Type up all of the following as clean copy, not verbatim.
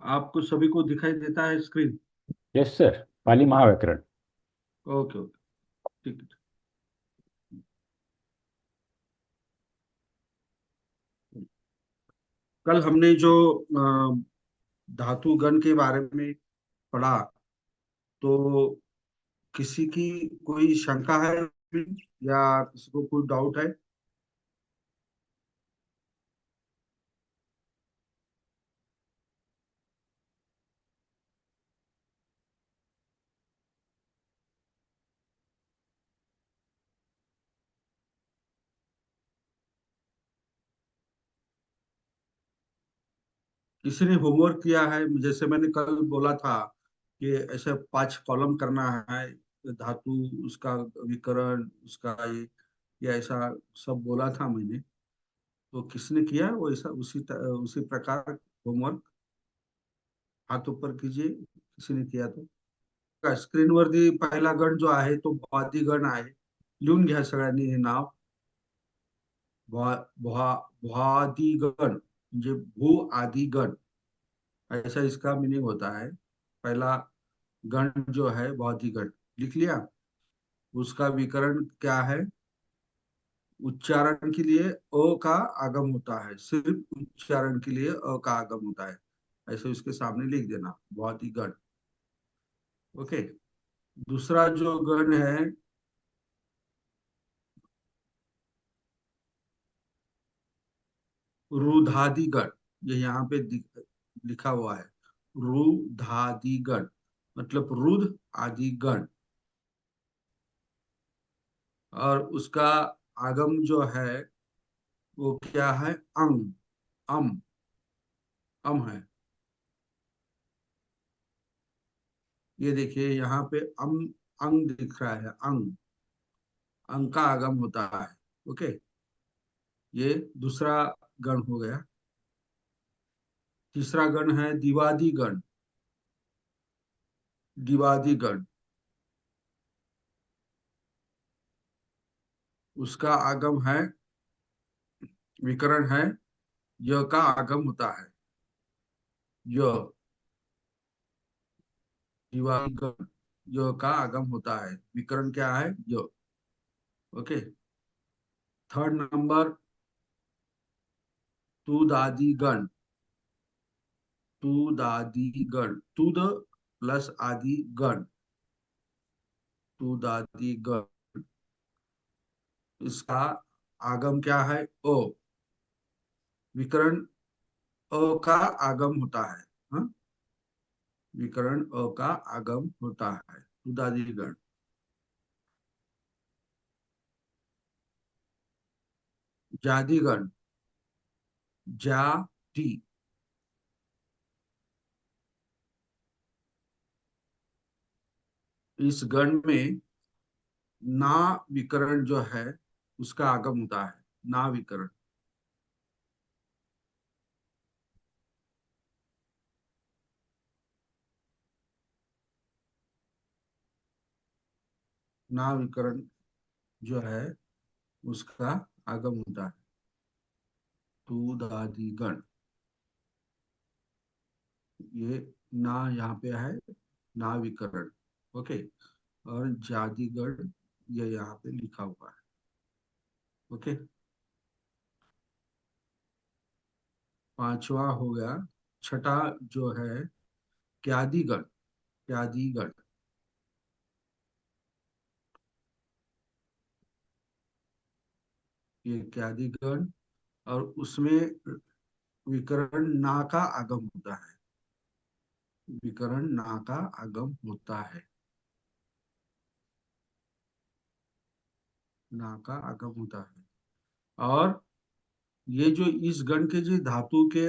आपको सभी को दिखाई देता है स्क्रीन? यस सर, पाली महाव्याकरण। ओके ओके, ठीक है। कल हमने जो धातु गण के बारे में पढ़ा, तो किसी की कोई शंका है या किसी को कोई डाउट है? किसी ने होमवर्क किया है? जैसे मैंने कल बोला था कि ऐसे 5 कॉलम करना है, धातु, उसका विकर्ण, उसका ये ऐसा सब बोला था मैंने। तो किसने किया वो ऐसा उसी प्रकार होमवर्क? हाथ ऊपर कीजिए, किसी ने किया तो। स्क्रीनवरती पहिला गण जो आहे तो भ्वादी गण आहे. लिहून घ्या सगळ्यांनी हे नाव. भ्वा भ्वा भ्वादी गण म्हणजे भू आदि गण, ऐसा इसका मीनिंग होता है। पहला गण जो है भौतिक गण, लिख लिया। उसका विकरण क्या है? उच्चारण के लिए अ का आगम होता है, सिर्फ उच्चारण के लिए अ का आगम होता है, ऐसे उसके सामने लिख देना, भौतिक गण। ओके। दूसरा जो गण है, रुधादि गण, ये यहाँ पे लिखा हुआ है, रुधादि गण, मतलब रुध आदि गण। और उसका आगम जो है वो क्या है? अंग, अम, अम है। ये देखिए यहाँ पे अम, अंग दिख रहा है, अंग, अंग का आगम होता है। ओके। ये दूसरा गण हो गया। तीसरा गण है दिवादी गण, दिवादी गण। उसका आगम है, विकरण है, य का आगम होता है, य, दिवादी गण, य का आगम होता है, विकरण क्या है? य। ओके। थर्ड नंबर, तुदादी गण, तुदादी गण, तुद प्लस आदि गण, तुदादी गण। इसका आगम क्या है? ओ, विकरण अ का आगम होता है। हाँ? विकरण अ का आगम होता है, उदादी गण। जाति गण, जाति, इस गण में ना विकरण जो है उसका आगम होता है, ना विकरण। ना विकरण जो है उसका आगम होता है, तुदादि गण। ये ना यहाँ पे है, ना विकरण। ओके। और जातिगण ये यहाँ पे लिखा हुआ है। ओके। पांचवा हो गया। छठा जो है क्यादिगण, क्यादिगण। ये क्यादिगण, और उसमें विकरण ना का आगम होता है, विकरण ना का आगम होता है, ना का आगम होता है। और ये जो इस गण के जो धातु के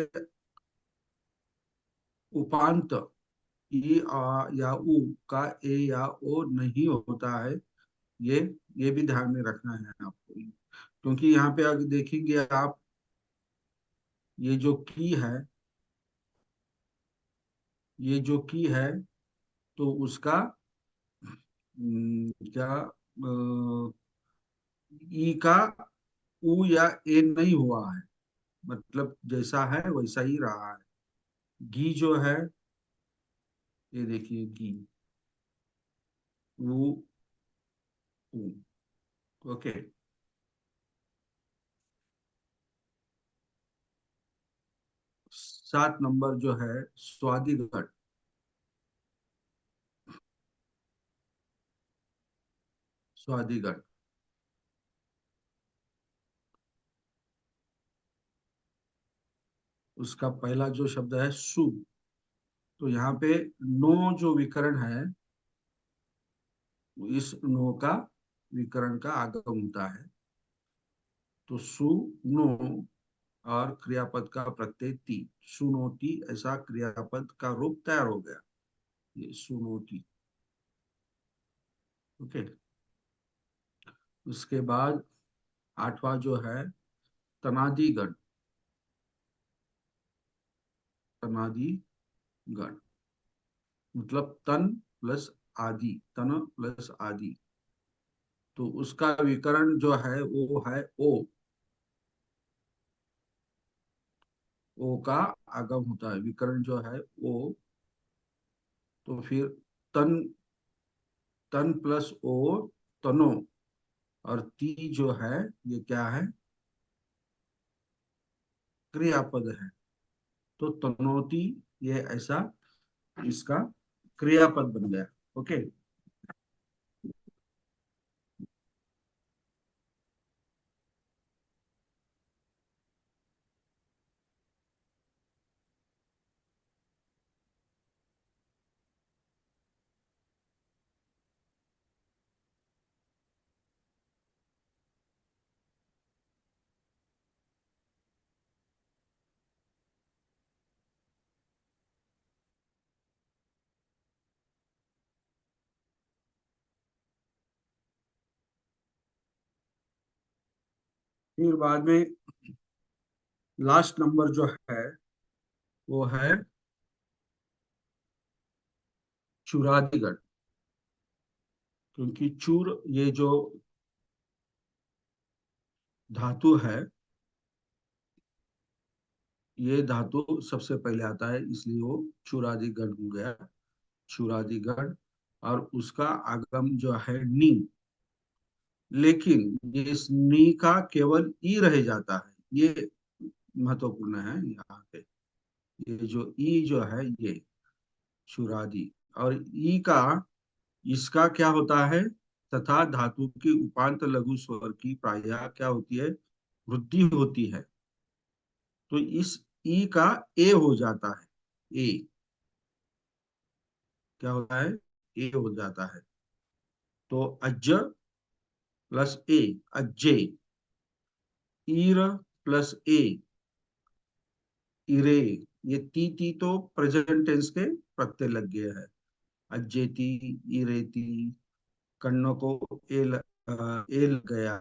उपांत ई आ या उ का ए या ओ नहीं होता है, ये ये भी ध्यान में रखना है आपको। क्योंकि यहाँ पे अगर देखेंगे आप, ये जो की है, ये जो की है, तो उसका क्या, ई का उ या ए नहीं हुआ है, मतलब जैसा है वैसा ही रहा है, गी जो है, ये देखिए गी, वो, ओके। 7 नंबर जो है स्वादिगढ़। स्वादिगढ़। उसका पहला जो शब्द है सु, तो यहाँ पे नो जो विकरण है, इस नो का विकरण का आगम होता है। तो सु नो, और क्रियापद का प्रत्यय ती, सुनोती, ऐसा क्रियापद का रूप तैयार हो गया, ये सुनोती। ओके। उसके बाद 8वां जो है तनादिगण। तनादिगण मतलब तन प्लस आदि, तन प्लस आदि। तो उसका विकरण जो है वो है ओ। ओ का आगम होता है, विकरण जो है ओ। तो फिर तन, तन प्लस ओ, तनो। और ती जो है, ये क्या है, क्रियापद है। तो तनोती, ये ऐसा इसका क्रियापद बन गया। ओके। फिर बाद में लास्ट नंबर जो है वो है चुरादीगढ़। क्योंकि चूर, ये जो धातु है, ये धातु सबसे पहले आता है, इसलिए वो चुरादीगढ़ हो गया। चुरादीगढ़। और उसका आगम जो है नी। लेकिन ये इस नी का केवल ई रह जाता है, ये महत्वपूर्ण है यहाँ पे। ये जो ई जो है, ये चुरादी, और ई का, इसका क्या होता है, तथा धातु के उपांत लघु स्वर की प्रायः क्या होती है, वृद्धि होती है। तो इस ई का ए हो जाता है। ए क्या होता है, ए हो जाता है। तो अज प्लस ए, अज्जे। ईर प्लस ए, इरे। ये ती तो प्रेजेंट टेंस के प्रत्यय लग गए हैं। अज्जेती, इरेती। कन्नो को ए लग गया,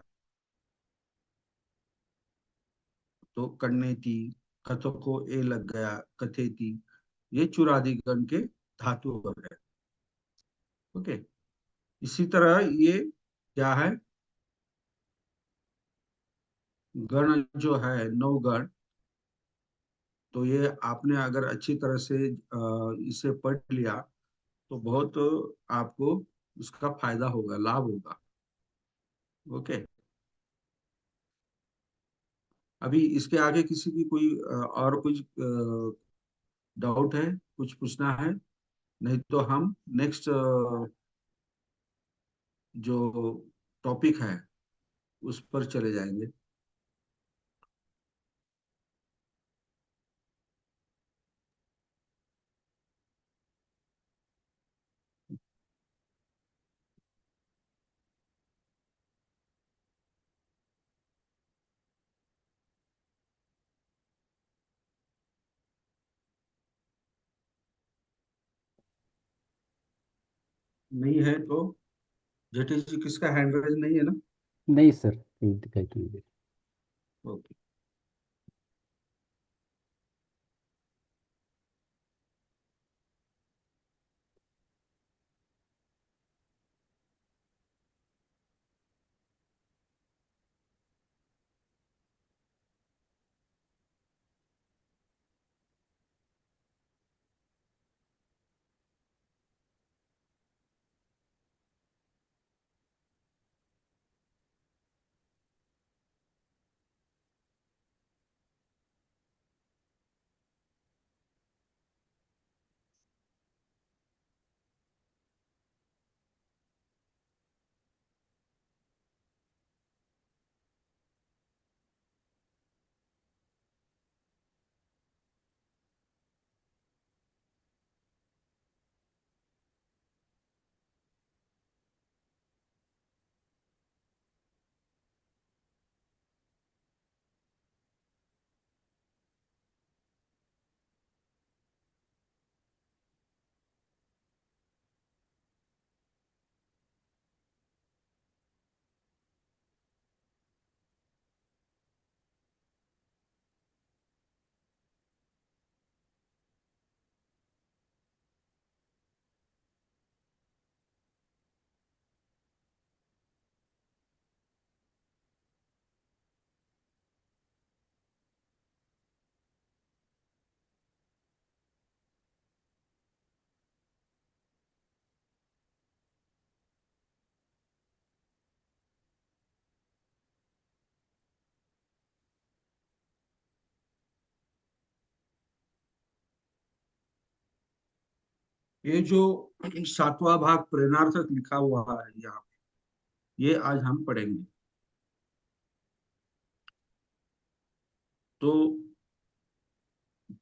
तो कन्नेती। कथो को ए लग गया, कथेती। ये चुरादिगण के धातु है। ओके। इसी तरह ये क्या है, गण जो है, 9 गण। तो ये आपने अगर अच्छी तरह से इसे पढ़ लिया, तो बहुत आपको उसका फायदा होगा, लाभ होगा। ओके। अभी इसके आगे किसी की कोई और कुछ डाउट है, कुछ पूछना है? नहीं तो हम नेक्स्ट जो टॉपिक है उस पर चले जाएंगे। नहीं है तो जटिल जी, किसका हैंड राइज नहीं है ना? नहीं सर, कोई दिक्कत नहीं है। ओके। ये जो सातवां भाग प्रेरणार्थक लिखा हुआ है यहाँ पे, ये आज हम पढ़ेंगे। तो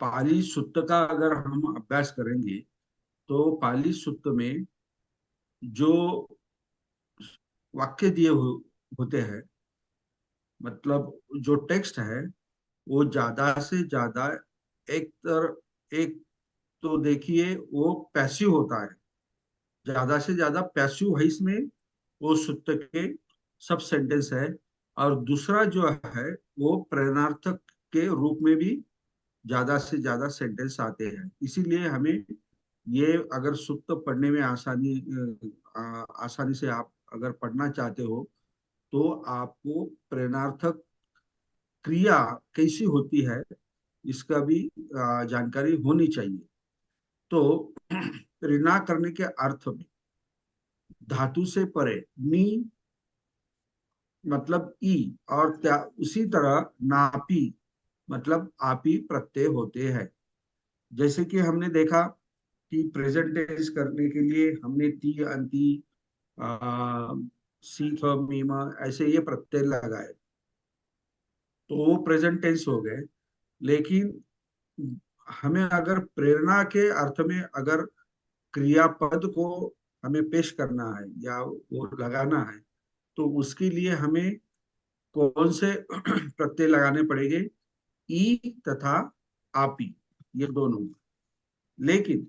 पाली सुत्त का अगर हम अभ्यास करेंगे तो पाली सुत्त में जो वाक्य होते हैं, मतलब जो टेक्स्ट है, वो ज्यादा से ज्यादा एक तो देखिए वो पैसिव होता है, ज्यादा से ज्यादा पैसिव वॉइस में वो सुत्त के सब सेंटेंस है। और दूसरा जो है वो प्रेरणार्थक के रूप में भी ज्यादा से ज्यादा सेंटेंस आते हैं। इसीलिए हमें ये अगर सुत्त पढ़ने में आसानी से आप अगर पढ़ना चाहते हो तो आपको प्रेरणार्थक क्रिया कैसी होती है इसका भी जानकारी होनी चाहिए। तो ऋणा करने के अर्थ में धातु से परे नी मतलब ई, और त्या उसी तरह नापी मतलब आपी प्रत्यय होते हैं। जैसे कि हमने देखा कि प्रेजेंट टेंस करने के लिए हमने ती अंति आ, सीख मीमा ऐसे ये प्रत्यय लगाए, तो वो प्रेजेंट टेंस हो गए। लेकिन हमें अगर प्रेरणा के अर्थ में अगर क्रियापद को हमें पेश करना है या वो लगाना है, तो उसके लिए हमें कौन से प्रत्यय लगाने पड़ेंगे? ई तथा आपी, ये दोनों। लेकिन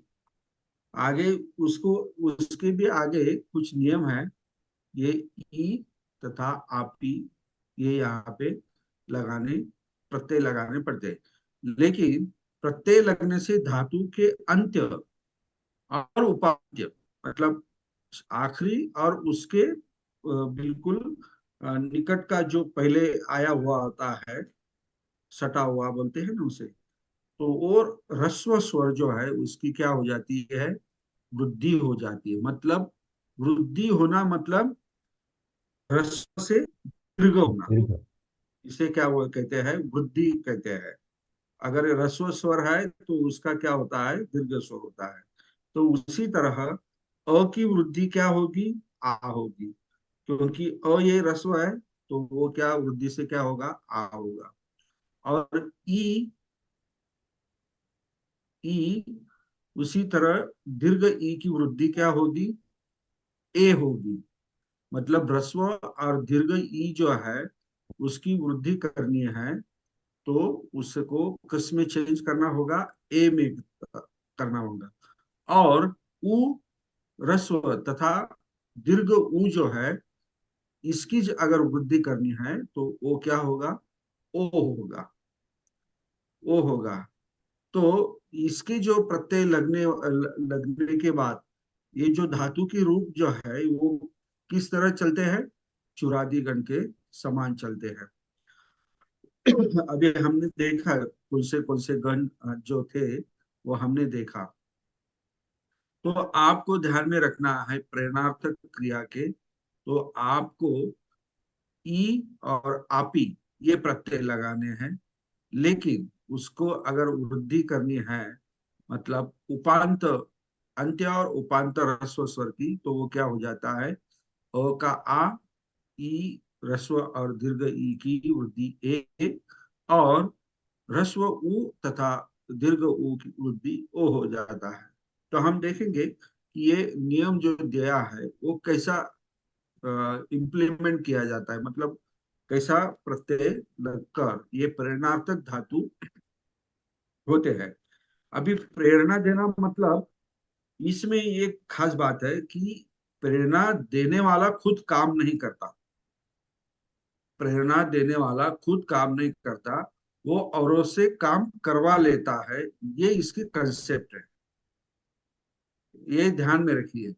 आगे उसको उसके भी आगे कुछ नियम है। ये ई तथा आपी ये यहाँ पे लगाने प्रत्यय लगाने पड़ते हैं। लेकिन प्रत्यय लगने से धातु के अंत्य और उपांत्य, मतलब आखिरी और उसके बिल्कुल निकट का जो पहले आया हुआ होता है, सटा हुआ बोलते हैं ना उसे, तो और ह्रस्व स्वर जो है उसकी क्या हो जाती है? वृद्धि हो जाती है। मतलब वृद्धि होना मतलब ह्रस्व से दीर्घ होना, दीर्घ। इसे क्या वो कहते हैं? वृद्धि कहते हैं। अगर ह्रस्व स्वर है तो उसका क्या होता है? दीर्घ स्वर होता है। तो उसी तरह अ की वृद्धि क्या होगी? आ होगी, क्योंकि अ ये ह्रस्व है, तो वो क्या वृद्धि से क्या होगा? आ होगा। और ई उसी तरह दीर्घ ई की वृद्धि क्या होगी? ए होगी। मतलब ह्रस्व और दीर्घ ई जो है उसकी वृद्धि करनी है, तो उसको किस में चेंज करना होगा? ए में करना होगा। और उ ह्रस्व तथा दीर्घ उ जो है इसकी अगर वृद्धि करनी है तो वो क्या होगा? ओ होगा। ओ होगा। तो इसके जो प्रत्यय लगने के बाद ये जो धातु के रूप जो है वो किस तरह चलते हैं? चुरादी गण के समान चलते हैं। अभी हमने देखा कौन से गण जो थे वो हमने देखा। तो आपको ध्यान में रखना है प्रेरणार्थक क्रिया के, तो आपको ई और आपी ये प्रत्यय लगाने हैं। लेकिन उसको अगर वृद्धि करनी है, मतलब उपांत अंत्य और उपांत ह्रस्व स्वर की, तो वो क्या हो जाता है? अ का आ, ई ह्रस्व और दीर्घ ई की वृद्धि ए, और ह्रस्व उ तथा दीर्घ उ की वृद्धि ओ हो जाता है। तो हम देखेंगे कि ये नियम जो दिया है वो कैसा इम्प्लीमेंट किया जाता है, मतलब कैसा प्रत्यय लगकर ये प्रेरणार्थक धातु होते हैं। अभी प्रेरणा देना मतलब इसमें एक खास बात है कि प्रेरणा देने वाला खुद काम नहीं करता। प्रेरणा देने वाला खुद काम नहीं करता, वो औरों से काम करवा लेता है। ये इसकी कंसेप्ट है, ये ध्यान में रखिए।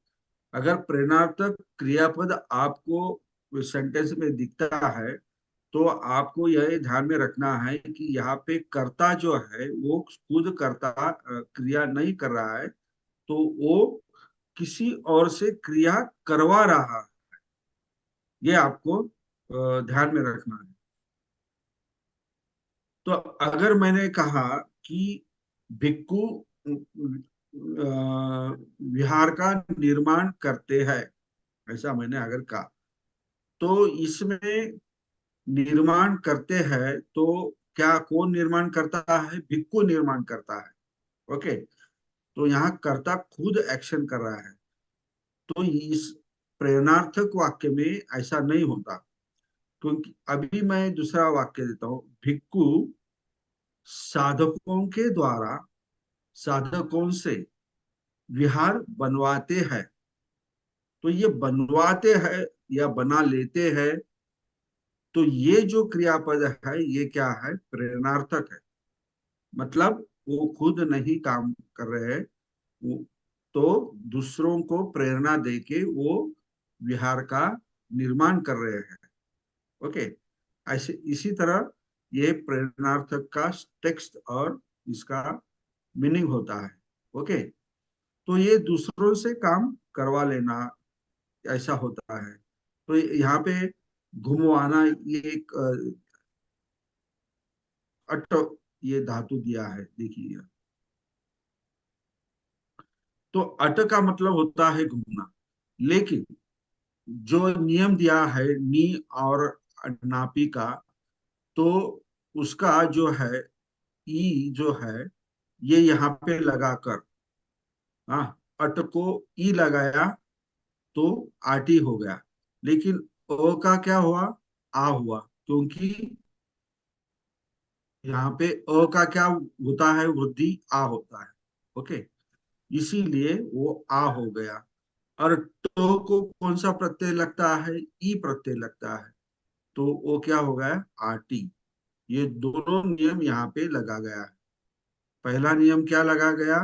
अगर प्रेरणार्थक क्रियापद आपको सेंटेंस में दिखता है तो आपको यह ध्यान में रखना है कि यहाँ पे कर्ता जो है वो खुद कर्ता क्रिया नहीं कर रहा है, तो वो किसी और से क्रिया करवा रहा है। ये आपको ध्यान में रखना है। तो अगर मैंने कहा कि भिक्खु विहार का निर्माण करते हैं, ऐसा मैंने अगर कहा तो इसमें निर्माण करते हैं तो क्या कौन निर्माण करता है? भिक्खु निर्माण करता है। ओके, तो यहाँ कर्ता खुद एक्शन कर रहा है। तो इस प्रेरणार्थक वाक्य में ऐसा नहीं होता, क्योंकि अभी मैं दूसरा वाक्य देता हूँ। भिक्खु साधकों के द्वारा, साधकों से विहार बनवाते हैं। तो ये बनवाते हैं या बना लेते हैं, तो ये जो क्रियापद है ये क्या है? प्रेरणार्थक है। मतलब वो खुद नहीं काम कर रहे हैं, वो तो दूसरों को प्रेरणा देके वो विहार का निर्माण कर रहे हैं। ओके, ऐसे इसी तरह ये प्रेरणार्थक का टेक्स्ट और इसका मीनिंग होता है। ओके, तो ये दूसरों से काम करवा लेना, ऐसा होता है। तो यहाँ पे घुमवाना, ये एक अट, ये धातु दिया है, देखिए। तो अट का मतलब होता है घूमना, लेकिन जो नियम दिया है नी और नापी का, तो उसका जो है ई जो है ये यहाँ पे लगाकर, हाँ, अट को ई लगाया तो आटी हो गया। लेकिन ओ का क्या हुआ? आ हुआ, क्योंकि यहाँ पे अ का क्या होता है? वृद्धि आ होता है। ओके, इसीलिए वो आ हो गया। और तो को कौन सा प्रत्यय लगता है? ई प्रत्यय लगता है, तो वो क्या हो गया? आटी। ये दोनों नियम यहाँ पे लगा गया है। पहला नियम क्या लगा गया,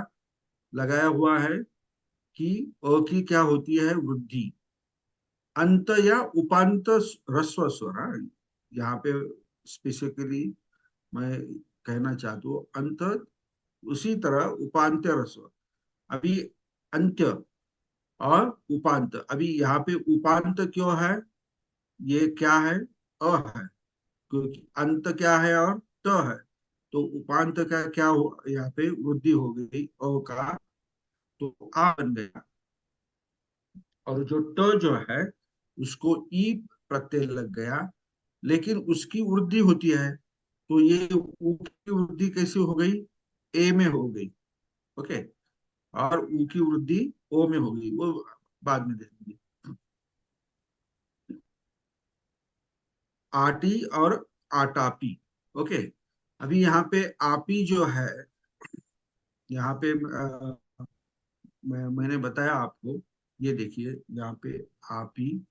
लगाया हुआ है कि अ की क्या होती है? वृद्धि। अंत या उपांत ह्रस्व स्वर, हाँ, यहाँ पे स्पेसिफिकली मैं कहना चाहता हूँ अंत, उसी तरह उपांत ह्रस्व। अभी अंत्य और उपांत, अभी यहाँ पे उपांत क्यों है? ये क्या है? अ है, क्योंकि अंत क्या है और त है। तो उपांत का क्या हो, यहाँ पे वृद्धि हो गई अ का, तो आ बन गया। और जो ट जो है उसको ई प्रत्यय लग गया, लेकिन उसकी वृद्धि होती है। तो ये ऊ की वृद्धि कैसे हो गई? ए में हो गई। ओके, और ऊ की वृद्धि ओ में हो गई, वो बाद में देखेंगे। आटी और आटापी। ओके, अभी यहाँ पे आपी जो है, यहाँ पे मैंने बताया आपको, ये देखिए यहाँ पे आपी,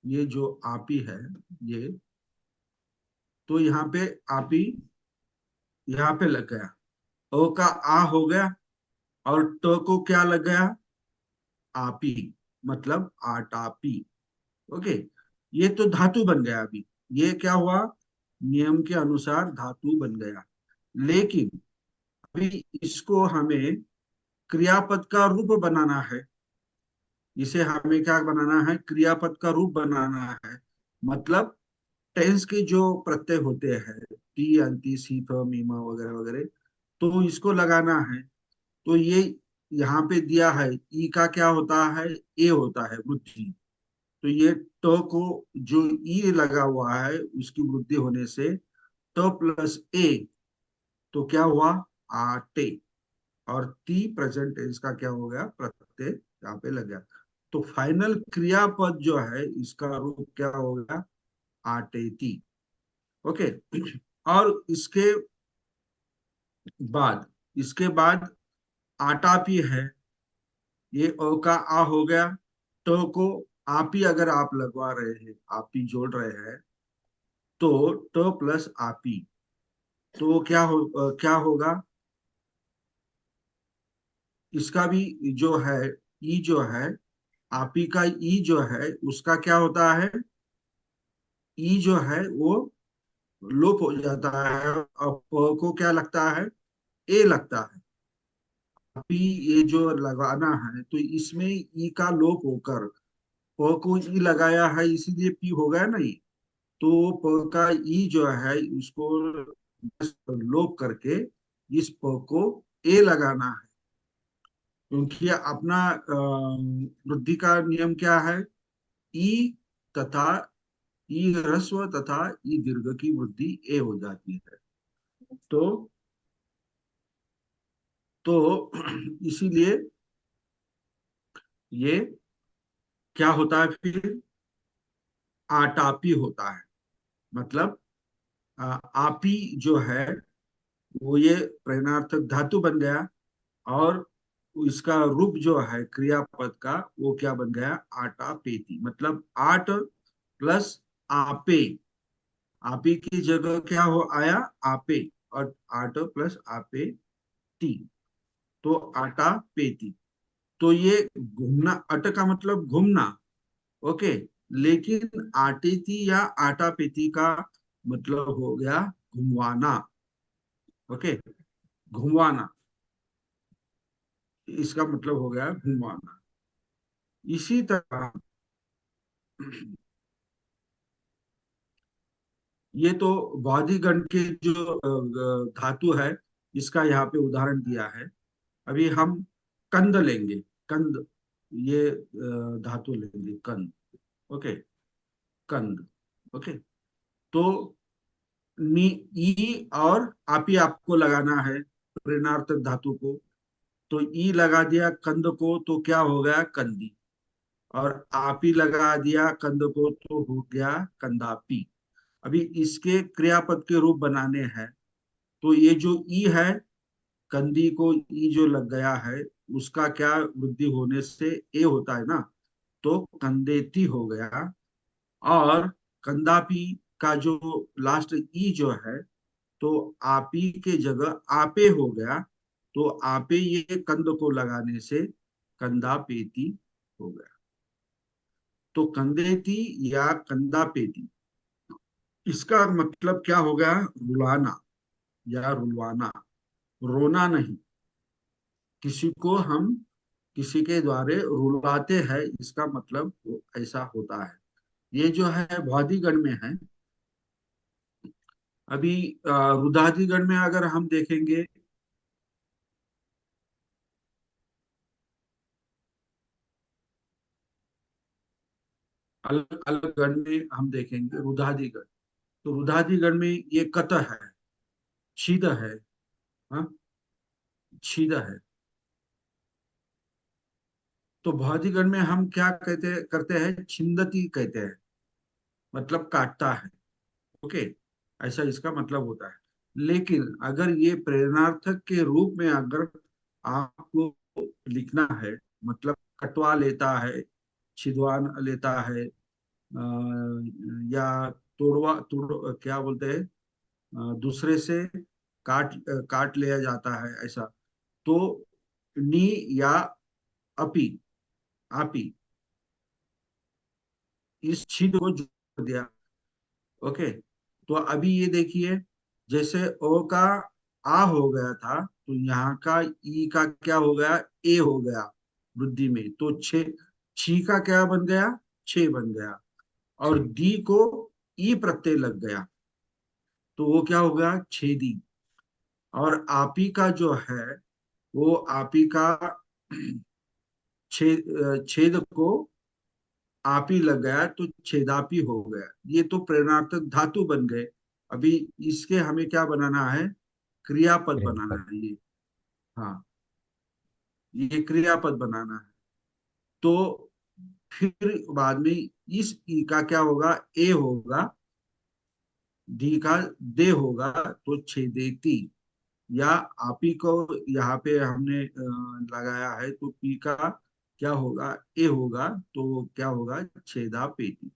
ये जो आपी है ये, तो यहाँ पे आपी यहाँ पे लग गया, ओ का आ हो गया, और ट को क्या लग गया? आपी, मतलब आटापी। ओके, ये तो धातु बन गया। अभी ये क्या हुआ? नियम के अनुसार धातु बन गया। लेकिन अभी इसको हमें क्रियापद का रूप बनाना है। इसे हमें क्या बनाना है? क्रियापद का रूप बनाना है। मतलब टेंस के जो प्रत्यय होते हैं, टी अंति सी थ मीमा वगैरह वगैरह, तो इसको लगाना है। तो ये यहाँ पे दिया है, ई का क्या होता है? ए होता है, वृद्धि। तो ये ट को जो ई लगा हुआ है उसकी वृद्धि होने से ट प्लस ए, तो क्या हुआ? आटे। और ती प्रेजेंट टेंस का क्या हो गया? प्रत्यय यहाँ पे लग गया। तो फाइनल क्रियापद जो है इसका रूप क्या हो गया? आटेती। ओके, और बाद इसके बाद आटापी है। ये ओ का आ हो गया, तो को आपी अगर आप लगवा रहे हैं, आपी जोड़ रहे हैं, तो ट प्लस आपी, तो क्या होगा? इसका भी जो है ई जो है, आपी का ई जो है उसका क्या होता है? ई जो है वो लोप हो जाता है, और प को क्या लगता है? ए लगता है। आपी ये जो लगाना है, तो इसमें ई का लोप होकर प को ई लगाया है, इसीलिए पी हो गया नहीं। तो प का ई जो है उसको लोप करके इस प को ए लगाना है, क्योंकि अपना वृद्धि का नियम क्या है, ई तथा ई ह्रस्व तथा ई दीर्घ की वृद्धि ए हो जाती है। तो तो इसीलिए ये क्या होता है फिर, आटापी होता है। मतलब आपी जो है वो ये प्रेरणार्थक धातु बन गया, और इसका रूप जो है क्रियापद का वो क्या बन गया, आटापेति। मतलब आट प्लस आपे, आपी की जगह क्या हो आया, आपे, और आट प्लस आपे ती, तो आटा पेती। तो ये घूमना, अट का मतलब घूमना, ओके। लेकिन आटेती या आटा पेती का मतलब हो गया घुमवाना, ओके, घुमवाना, इसका मतलब हो गया घुमवाना। इसी तरह ये तो वादिगण के जो धातु है, इसका यहाँ पे उदाहरण दिया है। अभी हम कंद लेंगे, कंद, ये धातु लेंगे कंद, ओके, कंद, ओके। तो नी, ई और आपी आपको लगाना है प्रेरणार्थक धातु को, तो ई लगा दिया कंद को तो क्या हो गया, कंदी, और आपी लगा दिया कंद को तो हो गया कंदापी। अभी इसके क्रियापद के रूप बनाने हैं, तो ये जो ई है, कंदी को ई जो लग गया है, उसका क्या वृद्धि होने से ए होता है ना, तो कंदेती हो गया। और कंदापी का जो लास्ट ई जो है, तो आपी के जगह आपे हो गया, तो आपे ये कंद को लगाने से कंदापेती हो गया। तो कंदेती या कंदापेती, इसका मतलब क्या हो गया, रुलाना या रुलवाना, रोना नहीं, किसी को हम किसी के द्वारे रुलाते हैं, इसका मतलब ऐसा होता है। ये जो है भौतिकगण में है। अभी रुदादिगण में अगर हम देखेंगे, अलग अलग गण में हम देखेंगे रुदादिगण, तो रुदादिगण में ये कत है, छीद है, हाँ, छीद है। तो भौतिकगण में हम क्या कहते करते हैं, छिंदती कहते हैं, मतलब काटता है, ओके, ऐसा इसका मतलब होता है। लेकिन अगर ये प्रेरणार्थक के रूप में अगर आपको लिखना है, मतलब कटवा लेता है, छिदवान लेता है, या क्या बोलते हैं, दूसरे से काट लिया जाता है ऐसा, तो नी या अपी, आपी, इस छिद को जोड़ दिया, ओके। तो अभी ये देखिए, जैसे ओ का आ हो गया था, तो यहाँ का ई का क्या हो गया, ए हो गया वृद्धि में, तो छी का क्या बन गया, छे बन गया। और छः। दी को ई प्रत्यय लग गया, तो वो क्या हो गया, छेदी। और आपी का जो है, वो आपी का छेद को आपी लग गया, तो छेदापी हो गया। ये तो प्रेरणार्थक धातु बन गए। अभी इसके हमें क्या बनाना है, क्रियापद बनाना क्रियापद। है ये, हाँ, ये क्रियापद बनाना है। तो फिर बाद में इस ई का क्या होगा, ए होगा, डी का दे होगा, तो छेदेती, या आपी को यहाँ पे हमने लगाया है, तो पी का क्या होगा, ए होगा, तो क्या होगा, छेदा पेटी,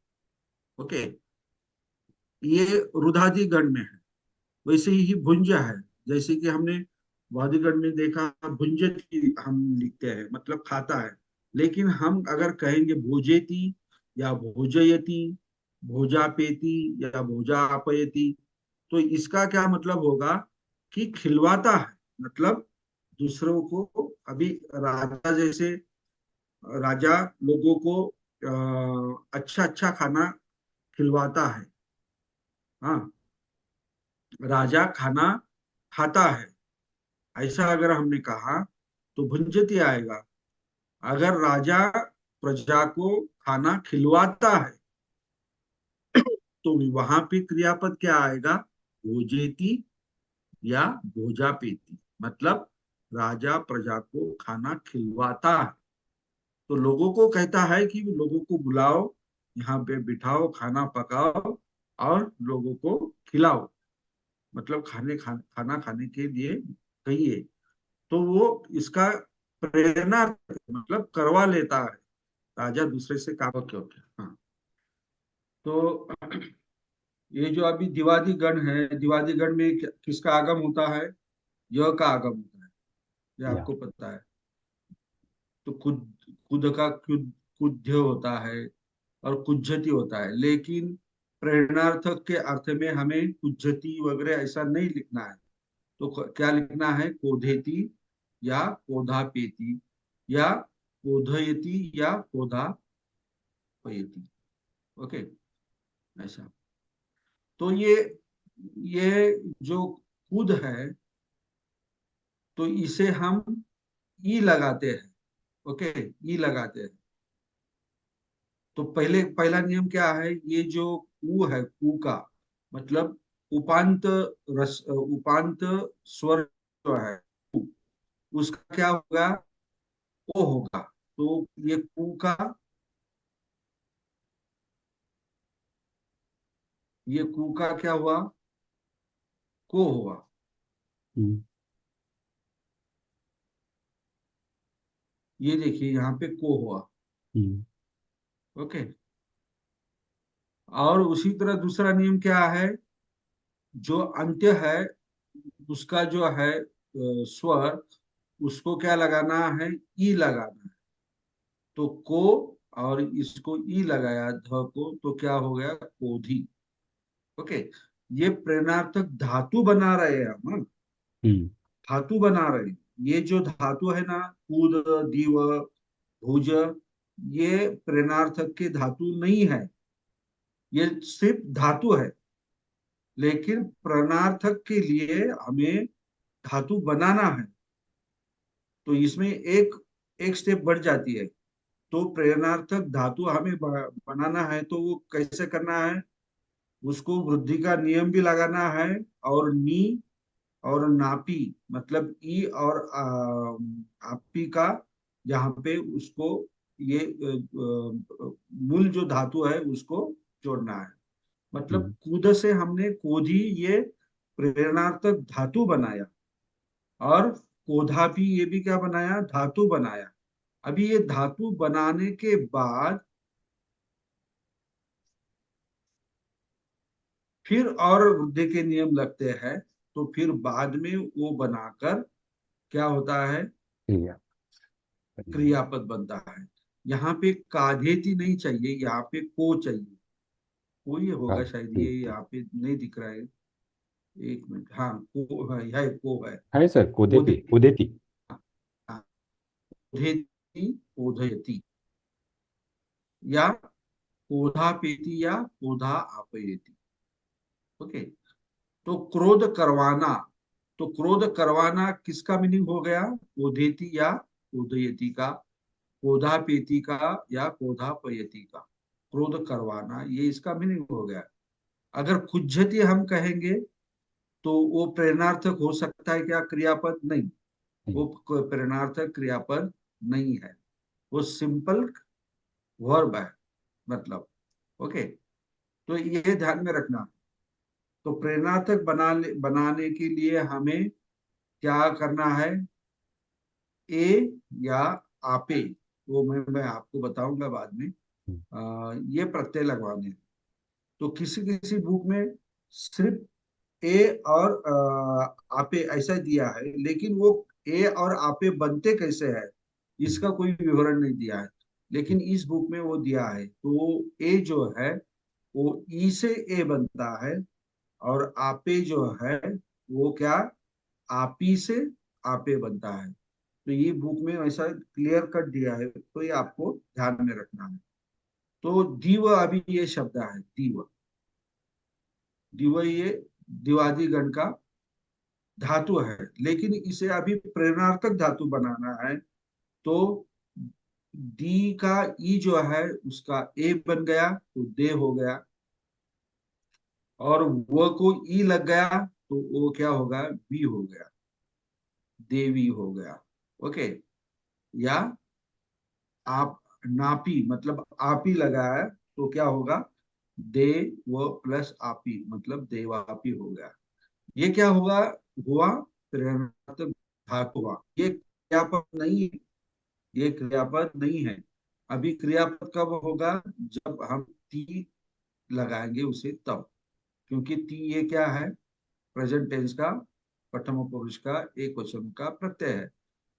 ओके। ये रुधादि गण में है। वैसे ही भुंज है, जैसे कि हमने वादिगण में देखा, भुंजती हम लिखते हैं, मतलब खाता है। लेकिन हम अगर कहेंगे भोजेती या भोजयती, भोजापेती या भोजापयती, तो इसका क्या मतलब होगा, कि खिलवाता है, मतलब दूसरों को। अभी राजा जैसे, राजा लोगों को अच्छा अच्छा खाना खिलवाता है, हाँ, राजा खाना खाता है, ऐसा अगर हमने कहा तो भुंजती आएगा। अगर राजा प्रजा को खाना खिलवाता है तो वहां पे क्रियापद क्या आएगा? भोजेती या भोजापेती। मतलब राजा प्रजा को खाना खिलवाता है, तो लोगों को कहता है कि लोगों को बुलाओ, यहाँ पे बिठाओ, खाना पकाओ और लोगों को खिलाओ। मतलब खाना खाने के लिए कहिए। तो वो इसका प्रेरणा, मतलब करवा लेता है राजा दूसरे से काम। ओके ओके, हाँ। तो ये जो अभी दिवादी गण है, दिवादी गण में किसका आगम होता है? य का आगम होता है, ये या। आपको पता है। तो खुद खुद का खुद कुध्य होता है और कुज्जति होता है, लेकिन प्रेरणार्थक के अर्थ में हमें कुज्जति वगैरह ऐसा नहीं लिखना है। तो क्या लिखना है? कोधेति या कोधापेति या कोधयति या कोधापयति। ओके, ऐसा। तो ये जो खुद है, तो इसे हम ई लगाते हैं। ओके, ई लगाते हैं। तो पहला नियम क्या है? ये जो कु है, कु का मतलब उपांत उपांत स्वर जो है, उसका क्या होगा? ओ होगा। तो ये कु का, ये कु का क्या हुआ? को हुआ। हम्म। ये देखिए यहाँ पे को हुआ। हम्म। ओके। और उसी तरह दूसरा नियम क्या है? जो अंत्य है उसका जो है स्वर, उसको क्या लगाना है? ई लगाना है। तो को, और इसको ई लगाया ध को, तो क्या हो गया? कोधी। ओके। ये प्रेरणार्थक धातु बना रहे हैं हम, हाँ? हम्म। धातु बना रहे हैं। ये जो धातु है ना, कूद, दीव, भुज, ये प्रेरणार्थक के धातु नहीं है, ये सिर्फ धातु है। लेकिन प्रेरणार्थक के लिए हमें धातु बनाना है। तो इसमें एक एक स्टेप बढ़ जाती है। तो प्रेरणार्थक धातु हमें बनाना है, तो वो कैसे करना है? उसको वृद्धि का नियम भी लगाना है, और नी और नापी, मतलब ई और आपी का, यहाँ पे उसको ये मूल जो धातु है उसको जोड़ना है। मतलब हम्म। कूद से हमने कोधी, ये प्रेरणार्थक धातु बनाया। और कोधा भी, ये भी क्या बनाया? धातु बनाया। अभी ये धातु बनाने के बाद फिर और वृद्धि के नियम लगते हैं। तो फिर बाद में वो बनाकर क्या होता है? क्रिया। क्रियापद बनता है। यहाँ पे काधेति नहीं चाहिए, यहाँ पे को चाहिए। को ये होगा शायद, ये कादेती यहाँ पे नहीं दिख रहा है। एक मिनट, हाँ, को है को है। है सर, कोदेती कोधेति, कोदेती। हाँ, कोधेति, कोधयति, या कोधापेति या कोधा आपयति। ओके। तो क्रोध करवाना, तो क्रोध करवाना किसका मीनिंग हो गया? कोधेति या कोधयति का, कोधापेति का या कोधापयति का। क्रोध करवाना, ये इसका मीनिंग हो गया। अगर कुज्जति हम कहेंगे तो वो प्रेरणार्थक हो सकता है क्या? क्रियापद नहीं, नहीं। वो प्रेरणार्थक क्रियापद नहीं है, वो सिंपल वर्ब है, मतलब। ओके। तो ये ध्यान में रखना। तो प्रेरणार्थक बनाने के लिए हमें क्या करना है? ए या आपे, वो मैं आपको बताऊंगा बाद में। हम्म। ये प्रत्यय लगवाने हैं। तो किसी किसी बुक में सिर्फ ए और आपे ऐसा दिया है, लेकिन वो ए और आपे बनते कैसे हैं, हम्म। इसका कोई विवरण नहीं दिया है। लेकिन इस बुक में वो दिया है। तो ए जो है वो ई से ए बनता है, और आपे जो है वो क्या? आपी से आपे बनता है। तो ये बुक में ऐसा क्लियर कट दिया है, तो ये आपको ध्यान में रखना है। तो दीव, अभी ये शब्द है दीव। दीव ये दिवादी गण का धातु है, लेकिन इसे अभी प्रेरणार्थक धातु बनाना है। तो डी का ई जो है उसका ए बन गया तो दे हो गया, और वो को ई लग गया तो वो क्या होगा, बी हो गया, देवी हो गया। ओके। या आप नापी मतलब आप ही लगा है तो क्या होगा, दे व प्लस आपी मतलब देवापी हो गया। ये क्या हुआ, हुआ प्रेरणात्मक धातु हुआ। ये क्रियापद नहीं है, ये क्रियापद नहीं है। अभी क्रियापद कब होगा, जब हम ती लगाएंगे उसे तब, क्योंकि ती ये क्या है, प्रेजेंट टेंस का प्रथम पुरुष का एक वचन का प्रत्यय है।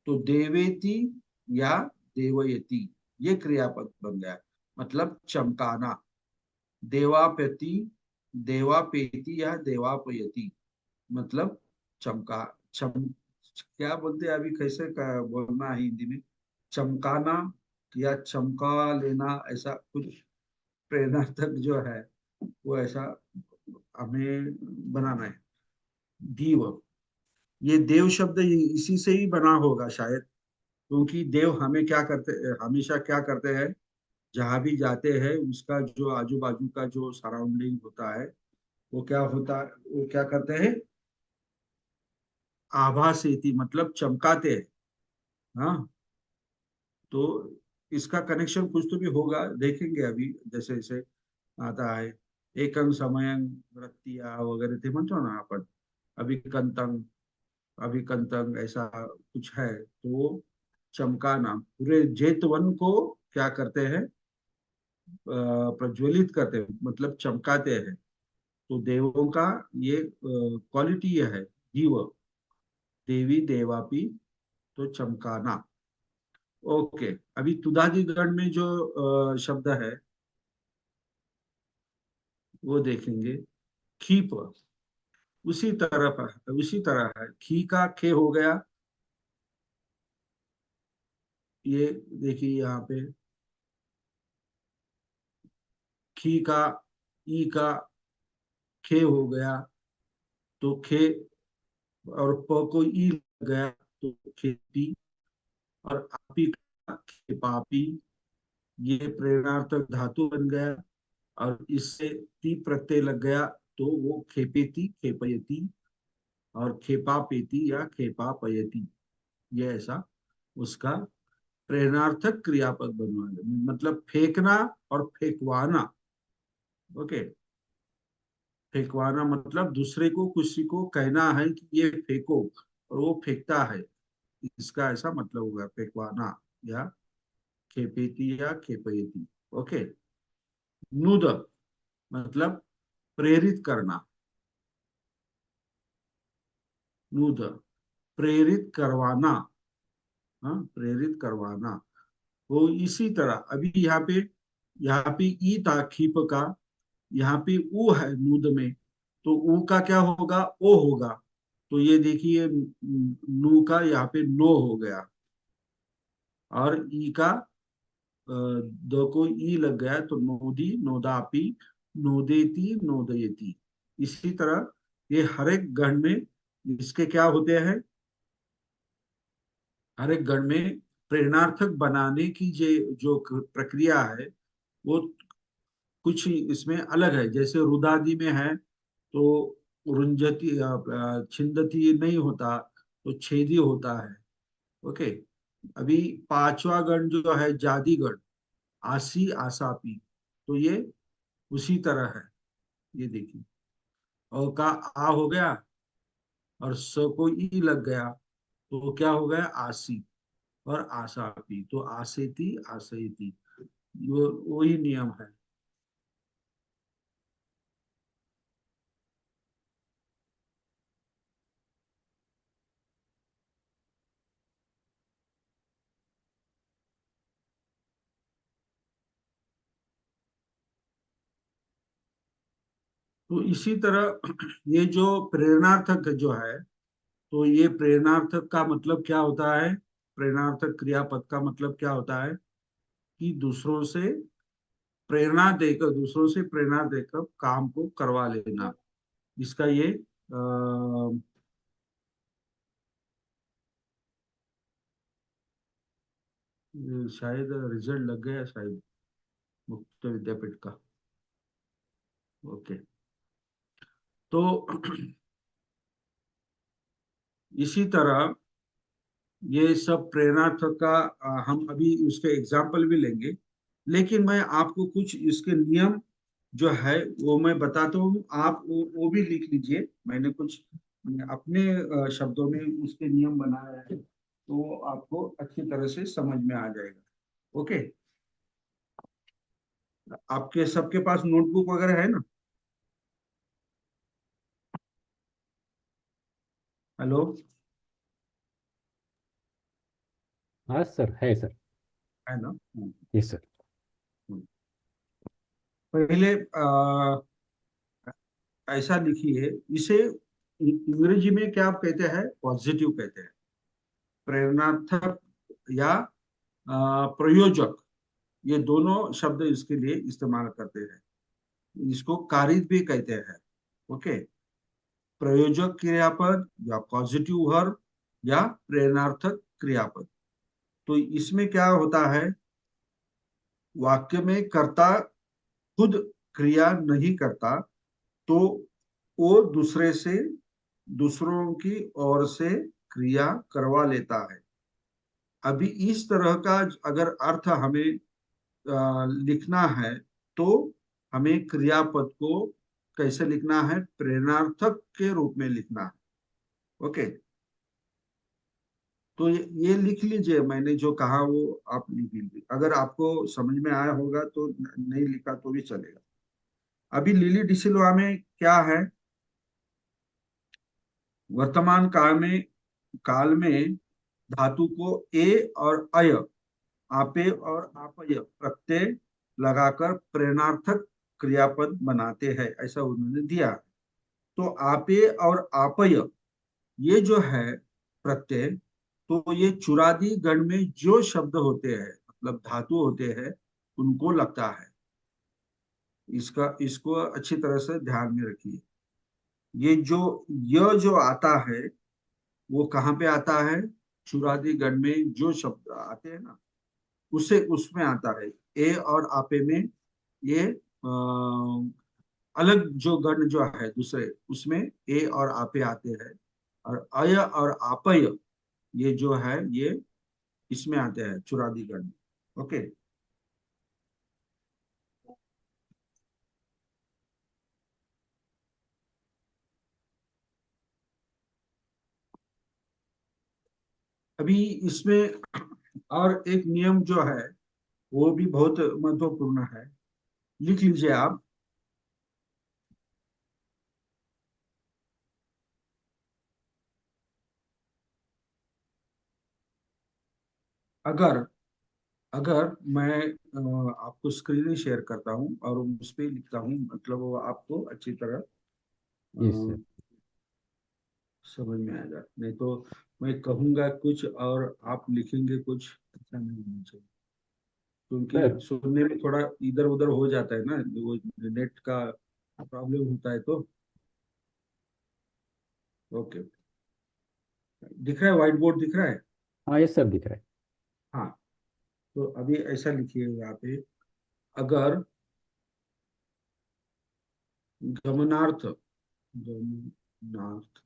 तो देवेति या देवयति ये क्रियापद बन गया, मतलब चमकाना। देवाप्यति, देवापेति या देवापयति मतलब चमका, चम क्या बोलते हैं अभी, कैसे बोलना है हिंदी में, चमकाना या चमका लेना, ऐसा कुछ प्रेरणार्थक जो है वो ऐसा हमें बनाना है। दीव, ये देव शब्द इसी से ही बना होगा शायद, क्योंकि देव हमें क्या करते, हमेशा क्या करते हैं, जहां भी जाते हैं उसका जो आजू बाजू का जो सराउंडिंग होता है वो क्या होता है, वो क्या करते हैं, आभासेती मतलब चमकाते हैं। हाँ, तो इसका कनेक्शन कुछ तो भी होगा, देखेंगे अभी जैसे जैसे आता है। एकं समयं वृत्तिया वगैरह थे म्हणतो ना आपण, अभिकंतंग, अभिकंतंग ऐसा कुछ है, तो वो चमकाना, पूरे जेतवन को क्या करते हैं, प्रज्वलित करते हैं मतलब चमकाते हैं। तो देवों का ये क्वालिटी ये है, जीव, देवी देवापी, तो चमकाना। ओके। अभी तुदादी गण में जो शब्द है वो देखेंगे, खीप, उसी तरह, उसी तरह है, खी का खे हो गया, ये देखिए यहाँ पे, खी का ई का खे हो गया, तो खे, और प को ई लग गया तो खेती, और आपी का खेपापी, ये प्रेरणार्थक धातु बन गया, और इससे ती प्रत्यय लग गया तो वो खेपेती खेपयती, और खेपापेती या खेपापयती, ये ऐसा उसका प्रेरणार्थक क्रियापद बनवा, मतलब फेंकना और फेंकवाना। ओके। फेंकवाना मतलब दूसरे को, किसी को कहना है कि ये फेंको, और वो फेंकता है, इसका ऐसा मतलब होगा फेंकवाना, या खेपेती या खेपयती। ओके। नुद मतलब प्रेरित करना, नुद प्रेरित करवाना, हाँ प्रेरित करवाना। वो इसी तरह अभी यहाँ पे ई था खीप का, यहाँ पे ऊ है नूद में, तो ऊ का क्या होगा, ओ होगा। तो ये देखिए नू का यहाँ पे नो हो गया, और ई का द को ई लग गया तो नोदी नोदापी, नोदेती नोदयती। इसी तरह ये हर एक गण में इसके क्या होते हैं, हर एक गण में प्रेरणार्थक बनाने की जो प्रक्रिया है वो कुछ इसमें अलग है। जैसे रुदादि में है तो रुंजती छिंदती नहीं होता, तो छेदी होता है। ओके। अभी पांचवा गण जो है जाति गण, आसी आसापी, तो ये उसी तरह है। ये देखिए, और का आ हो गया और स को ई लग गया तो क्या हो गया, आसी, और आसापी तो आसेती आसयती, वो वही नियम है। तो इसी तरह ये जो प्रेरणार्थक जो है, तो ये प्रेरणार्थक का मतलब क्या होता है, प्रेरणार्थक क्रियापद का मतलब क्या होता है, कि दूसरों से प्रेरणा देकर, दूसरों से प्रेरणा देकर काम को करवा लेना। इसका ये शायद रिजल्ट लग गया शायद, मुक्त विद्यापीठ का। ओके। तो इसी तरह ये सब प्रेरणार्थक का हम अभी उसके एग्जाम्पल भी लेंगे, लेकिन मैं आपको कुछ इसके नियम जो है वो मैं बताता हूँ, आप वो भी लिख लीजिए। मैंने कुछ अपने शब्दों में उसके नियम बनाया है, तो आपको अच्छी तरह से समझ में आ जाएगा। ओके। आपके सबके पास नोटबुक वगैरह है ना? हेलो? हाँ सर, है सर। है ना? Yes sir. हम्म। पहले ऐसा लिखिए, इसे अंग्रेजी में क्या आप कहते हैं? पॉजिटिव कहते हैं। प्रेरणार्थक या प्रयोजक, ये दोनों शब्द इसके लिए इस्तेमाल करते हैं। इसको कारित भी कहते हैं। ओके। प्रयोजक क्रियापद या पॉजिटिव वर्ब या प्रेरणार्थक क्रियापद। तो इसमें क्या होता है, वाक्य में कर्ता खुद क्रिया नहीं करता, तो वो दूसरे से, दूसरों की ओर से क्रिया करवा लेता है। अभी इस तरह का अगर अर्थ हमें लिखना है, तो हमें क्रियापद को कैसे लिखना है? प्रेरणार्थक के रूप में लिखना है। ओके। तो ये लिख लीजिए, मैंने जो कहा वो आप लिख लीजिए। अगर आपको समझ में आया होगा तो, नहीं लिखा तो भी चलेगा। अभी लिली डिसिल्वा में क्या है? वर्तमान काल में धातु को ए और अय, आपे और आपय प्रत्यय लगाकर प्रेरणार्थक क्रियापद बनाते हैं, ऐसा उन्होंने दिया। तो आपे और आपय, ये जो है प्रत्यय, तो ये चुरादी गण में जो शब्द होते हैं, मतलब धातु होते हैं, उनको लगता है। इसको अच्छी तरह से ध्यान में रखिए। ये जो य जो आता है, वो कहाँ पे आता है? चुरादी गण में जो शब्द आते हैं ना, उसे उसमें आता है। ए और आपे में ये अलग जो गण जो है दूसरे, उसमें ए और आपे आते हैं। और अय और आपय, ये जो है ये इसमें आते हैं, चुरादी गण में। ओके। अभी इसमें और एक नियम जो है, वो भी बहुत महत्वपूर्ण है। लिख लीजिए आप। अगर अगर मैं आपको स्क्रीन शेयर करता हूँ और उस पर लिखता हूँ, मतलब वो आपको अच्छी तरह यस सर। समझ में आएगा। नहीं तो मैं कहूंगा कुछ और आप लिखेंगे कुछ, ऐसा नहीं होना चाहिए। क्योंकि सर। सुनने में थोड़ा इधर उधर हो जाता है ना, वो नेट का प्रॉब्लम होता है तो। ओके। दिख रहा है? व्हाइट बोर्ड दिख रहा है? हाँ यस सर, दिख रहा है। हाँ। तो अभी ऐसा लिखिए यहाँ पे। अगर गमनार्थ, गमनार्थ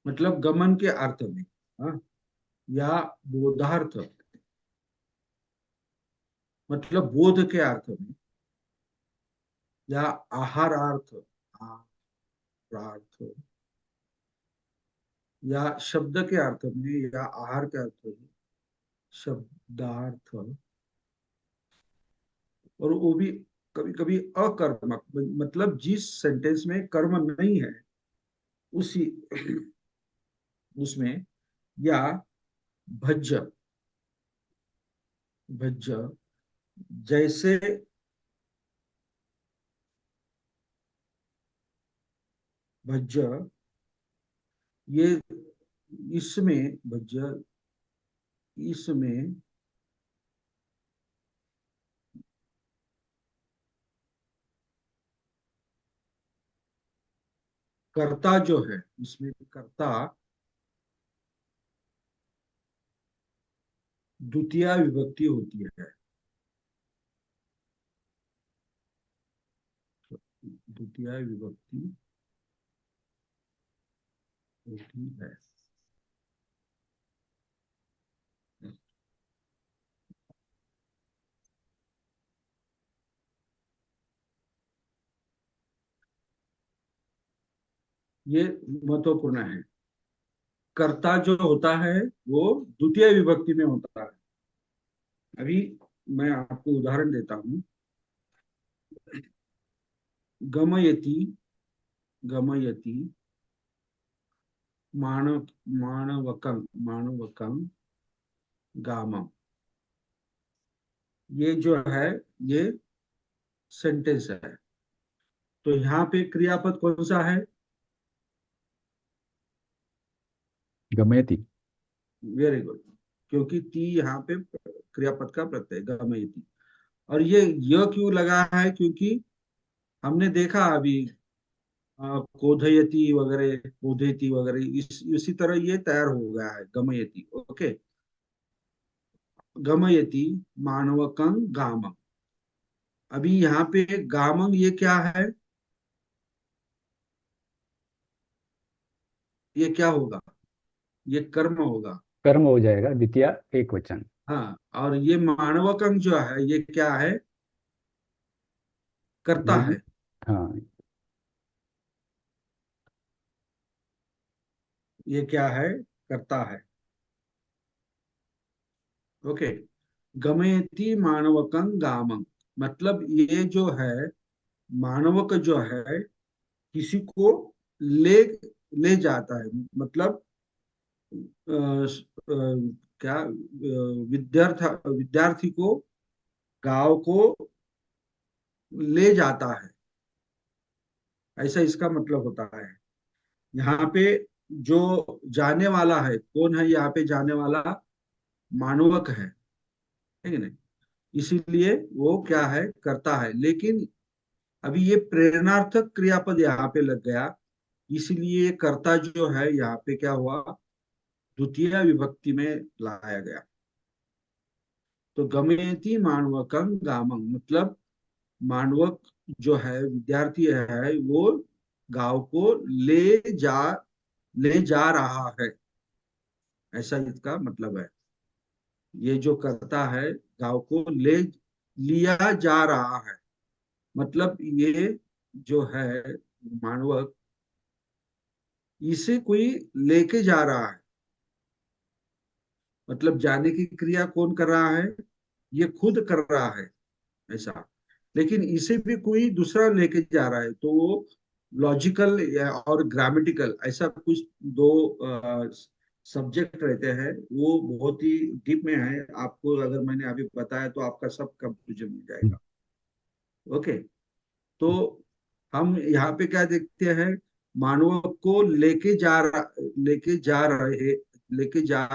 मतलब गमन के अर्थ में, हाँ, या बोधार्थ मतलब बोध के अर्थ में, या आहारार्थ, आहारार्थ, या शब्द के अर्थ में, या आहार के अर्थ में, शब्दार्थ, और वो भी कभी कभी अकर्मक, मतलब जिस सेंटेंस में कर्म नहीं है, उसी उसमें, या भज्य, भज्य जैसे, भज्य ये, इसमें भज्य, इसमें कर्ता जो है, इसमें कर्ता द्वितीया विभक्ति होती है। द्वितीया विभक्ति होती है। ये महत्वपूर्ण है। कर्ता जो होता है वो द्वितीय विभक्ति में होता है। अभी मैं आपको उदाहरण देता हूँ। गमयति, गमयति, मानव, माणवकं, माणवकं गामम। ये जो है ये सेंटेंस है। तो यहाँ पे क्रियापद कौन सा है? गमयति। Very good. क्योंकि ती यहाँ पे क्रियापद का प्रत्यय गमयति। और ये य क्यों लगा है? क्योंकि हमने देखा अभी कोधयति वगैरह, कोधयति वगैरह, इसी तरह ये तैयार हो गया है गमयति। ओके। गमयति मानवकं गामं। अभी यहाँ पे गामं ये क्या है? ये क्या होगा? ये कर्म होगा। कर्म हो जाएगा, द्वितीय एक वचन। हाँ, और ये मानवकं जो है ये क्या है? करता ये भी। है। हाँ। ये क्या है? करता है। ओके। गमयति मानवकं गामं, मतलब ये जो है मानवक जो है किसी को ले ले जाता है। मतलब क्या विद्यार्थी को, गांव को ले जाता है, ऐसा इसका मतलब होता है। यहाँ पे जो जाने वाला है कौन है? यहाँ पे जाने वाला मानवक है। ठीक है ना? इसीलिए वो क्या है? करता है। लेकिन अभी ये प्रेरणार्थक क्रियापद यहाँ पे लग गया, इसलिए कर्ता जो है यहाँ पे क्या हुआ? द्वितीय विभक्ति में लाया गया। तो गमयति मानवकं गामं, मतलब मानवक जो है विद्यार्थी है वो गांव को जा ले जा रहा है, ऐसा इसका मतलब है। ये जो करता है गांव को ले लिया जा रहा है, मतलब ये जो है मानवक इसे कोई लेके जा रहा है। मतलब जाने की क्रिया कौन कर रहा है? ये खुद कर रहा है, ऐसा। लेकिन इसे भी कोई दूसरा लेके जा रहा है, तो वो लॉजिकल और ग्रामेटिकल ऐसा कुछ दो सब्जेक्ट रहते हैं। वो बहुत ही डीप में है। आपको अगर मैंने अभी बताया तो आपका सब कंफ्यूजन मिल जाएगा। ओके। तो हम यहाँ पे क्या देखते हैं? मानव को लेके जा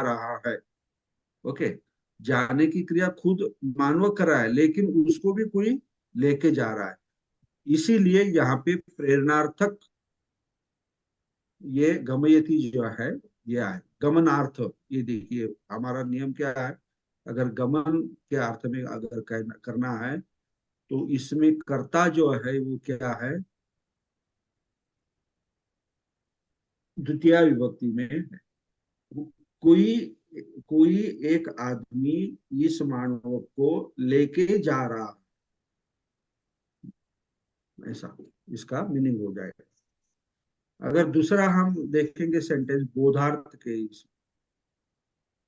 रहा है। ओके। जाने की क्रिया खुद मानव कर रहा है, लेकिन उसको भी कोई लेके जा रहा है। इसीलिए यहाँ पे प्रेरणार्थक ये गमयति जो है ये आए। गमनार्थ, ये देखिए हमारा नियम क्या है? अगर गमन के अर्थ में अगर करना है तो इसमें कर्ता जो है वो क्या है? द्वितीय विभक्ति में है। कोई कोई एक आदमी इस मानव को लेके जा रहा, ऐसा इसका मीनिंग हो जाएगा। अगर दूसरा हम देखेंगे सेंटेंस बोधार्थ के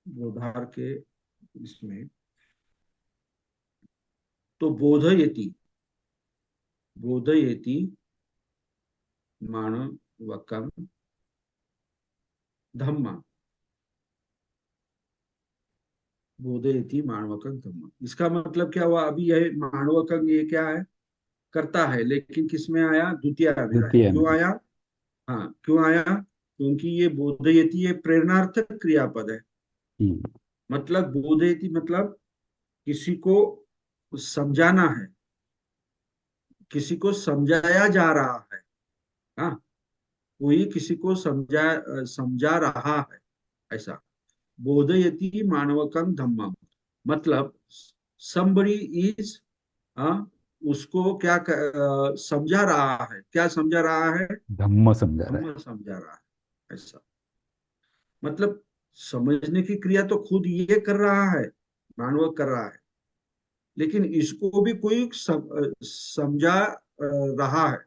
बोधार के इसमें, तो बोधयति, बोधयति मानवकं धम्मा, बोधयति मानवकं धम्मा। इसका मतलब क्या हुआ? अभी यह मानवकं ये क्या है? करता है, लेकिन किस में आया? द्वितीय में आया। द्वितीय क्यों में। आया? हाँ, क्यों आया? क्योंकि ये बोधयति ये प्रेरणार्थक क्रियापद है। हम्म। मतलब बोधयति मतलब किसी को समझाना है, किसी को समझाया जा रहा है। हाँ, कोई किसी को समझा रहा है, ऐसा। बोधयति मानवकं धम्मम। मतलब somebody is, हाँ, उसको क्या समझा रहा है, क्या समझा रहा है, धम्म समझा रहा है। धम्म समझा रहा है, ऐसा। मतलब समझने की क्रिया तो खुद ये कर रहा है, मानव कर रहा है, लेकिन इसको भी कोई समझा रहा है।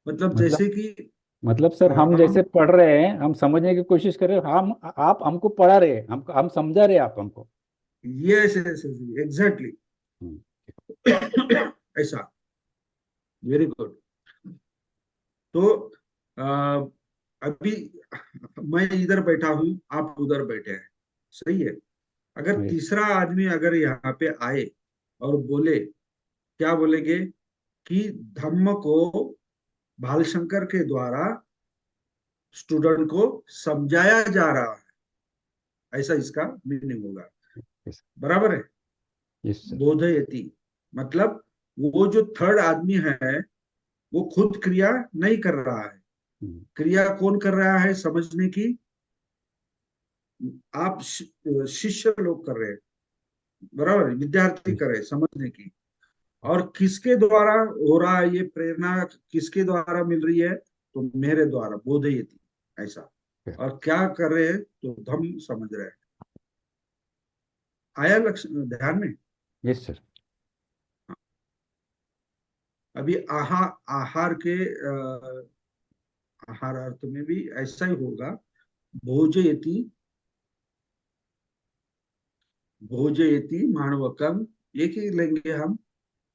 मतलब मतलब जैसे कि मतलब सर, हम हम, जैसे पढ़ रहे हैं, हम समझने की कोशिश कर रहे हैं, हम आप हमको पढ़ा रहे हैं, हम समझा रहे हैं आप हमको। यस यस एग्जैक्टली, हम्म, ऐसा। Very good. तो अ, अभी मैं इधर बैठा हूं, आप उधर बैठे हैं, सही है। अगर yes, तीसरा आदमी अगर यहाँ पे आए और बोले, क्या बोलेंगे कि धम्म को भालशंकर के द्वारा स्टूडेंट को समझाया जा रहा है, ऐसा इसका मीनिंग होगा। yes, बराबर है। yes, sir. बोधयति, मतलब वो जो थर्ड आदमी है, वो खुद क्रिया नहीं कर रहा है। हम्म, क्रिया कौन कर रहा है समझने की? आप शिष्य लोग कर रहे हैं, बराबर, विद्यार्थी yes, कर रहे हैं समझने की। और किसके द्वारा हो रहा है ये प्रेरणा, किसके द्वारा मिल रही है? तो मेरे द्वारा, बोधयति, ऐसा। yes, और क्या कर रहे हैं? तो धम समझ रहे हैं। आया लक्ष्य ध्यान में? yes, sir. अभी आहार के आहार अर्थ में भी ऐसा ही होगा। भोजयति, भोजयति माणवकम, एक ही लेंगे हम।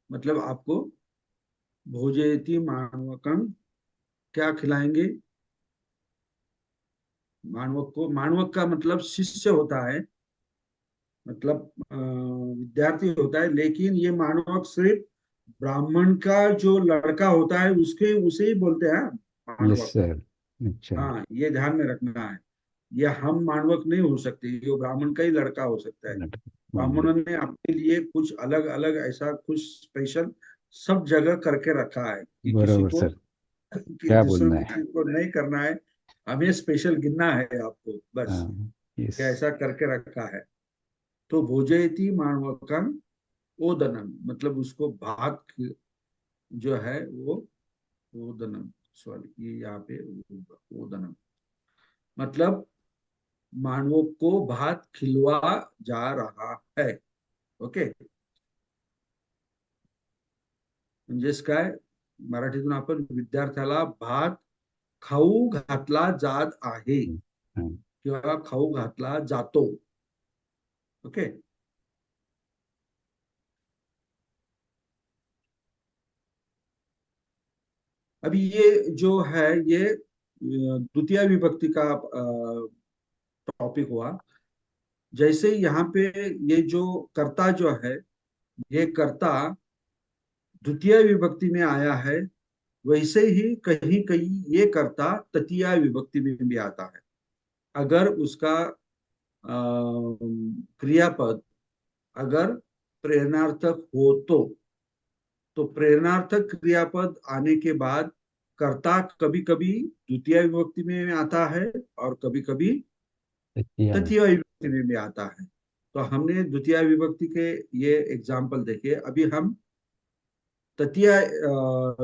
मतलब आपको भोजयति माणवकम, क्या खिलाएंगे? मानवक को, मानवक का मतलब शिष्य होता है, मतलब विद्यार्थी होता है, लेकिन ये मानवक सिर्फ ब्राह्मण का जो लड़का होता है उसके, उसे ही बोलते हैं यस मानवक। सर। अच्छा। हाँ, ये ध्यान में रखना है। ये हम मानवक नहीं हो सकते, ये ब्राह्मण का ही लड़का हो सकता है। ब्राह्मणों ने अपने लिए कुछ अलग अलग ऐसा कुछ स्पेशल सब जगह करके रखा है कि किसी बरोबर को, सर। कि क्या दूसरे बोलना है। किसी को नहीं करना है, हमें स्पेशल गिनना है आपको, बस। हाँ। यस। क्या ऐसा करके रखा है। तो भोजयति मानवकम ओदनम, मतलब उसको भात जो है वो, ओदनम, सॉरी ये यहाँ पे ओदनम, मतलब मानवों को भात खिलवा जा रहा है। ओके, म्हणजेच काय, मराठीतून आपण विद्यार्थ्याला भात खाऊ घातला जात आहे, हाँ। किंवा खाऊ घातला जातो। ओके। अभी ये जो है ये द्वितीय विभक्ति का टॉपिक हुआ। जैसे यहाँ पे ये जो कर्ता जो है, ये कर्ता द्वितीय विभक्ति में आया है, वैसे ही कहीं कहीं ये कर्ता तृतीय विभक्ति में भी आता है। अगर उसका क्रियापद अगर प्रेरणार्थक हो तो प्रेरणार्थक क्रियापद आने के बाद कर्ता कभी कभी द्वितीय विभक्ति में आता है और कभी कभी तृतीया में। तृतीय विभक्ति में भी आता है। तो हमने द्वितीय विभक्ति के ये एग्जाम्पल देखे, अभी हम तृतीय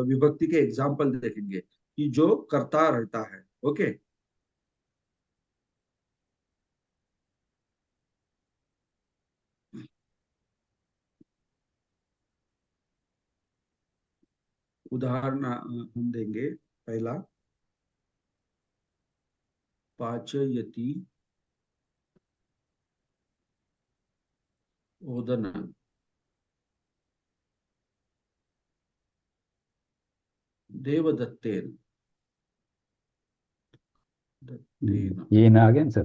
विभक्ति के एग्जाम्पल देखेंगे कि जो कर्ता रहता है। ओके। उदाहरण हम देंगे। पहला, पाचयति ओदन, देवदत्तेन, दत्तेन, ये ना आ गया ना सर।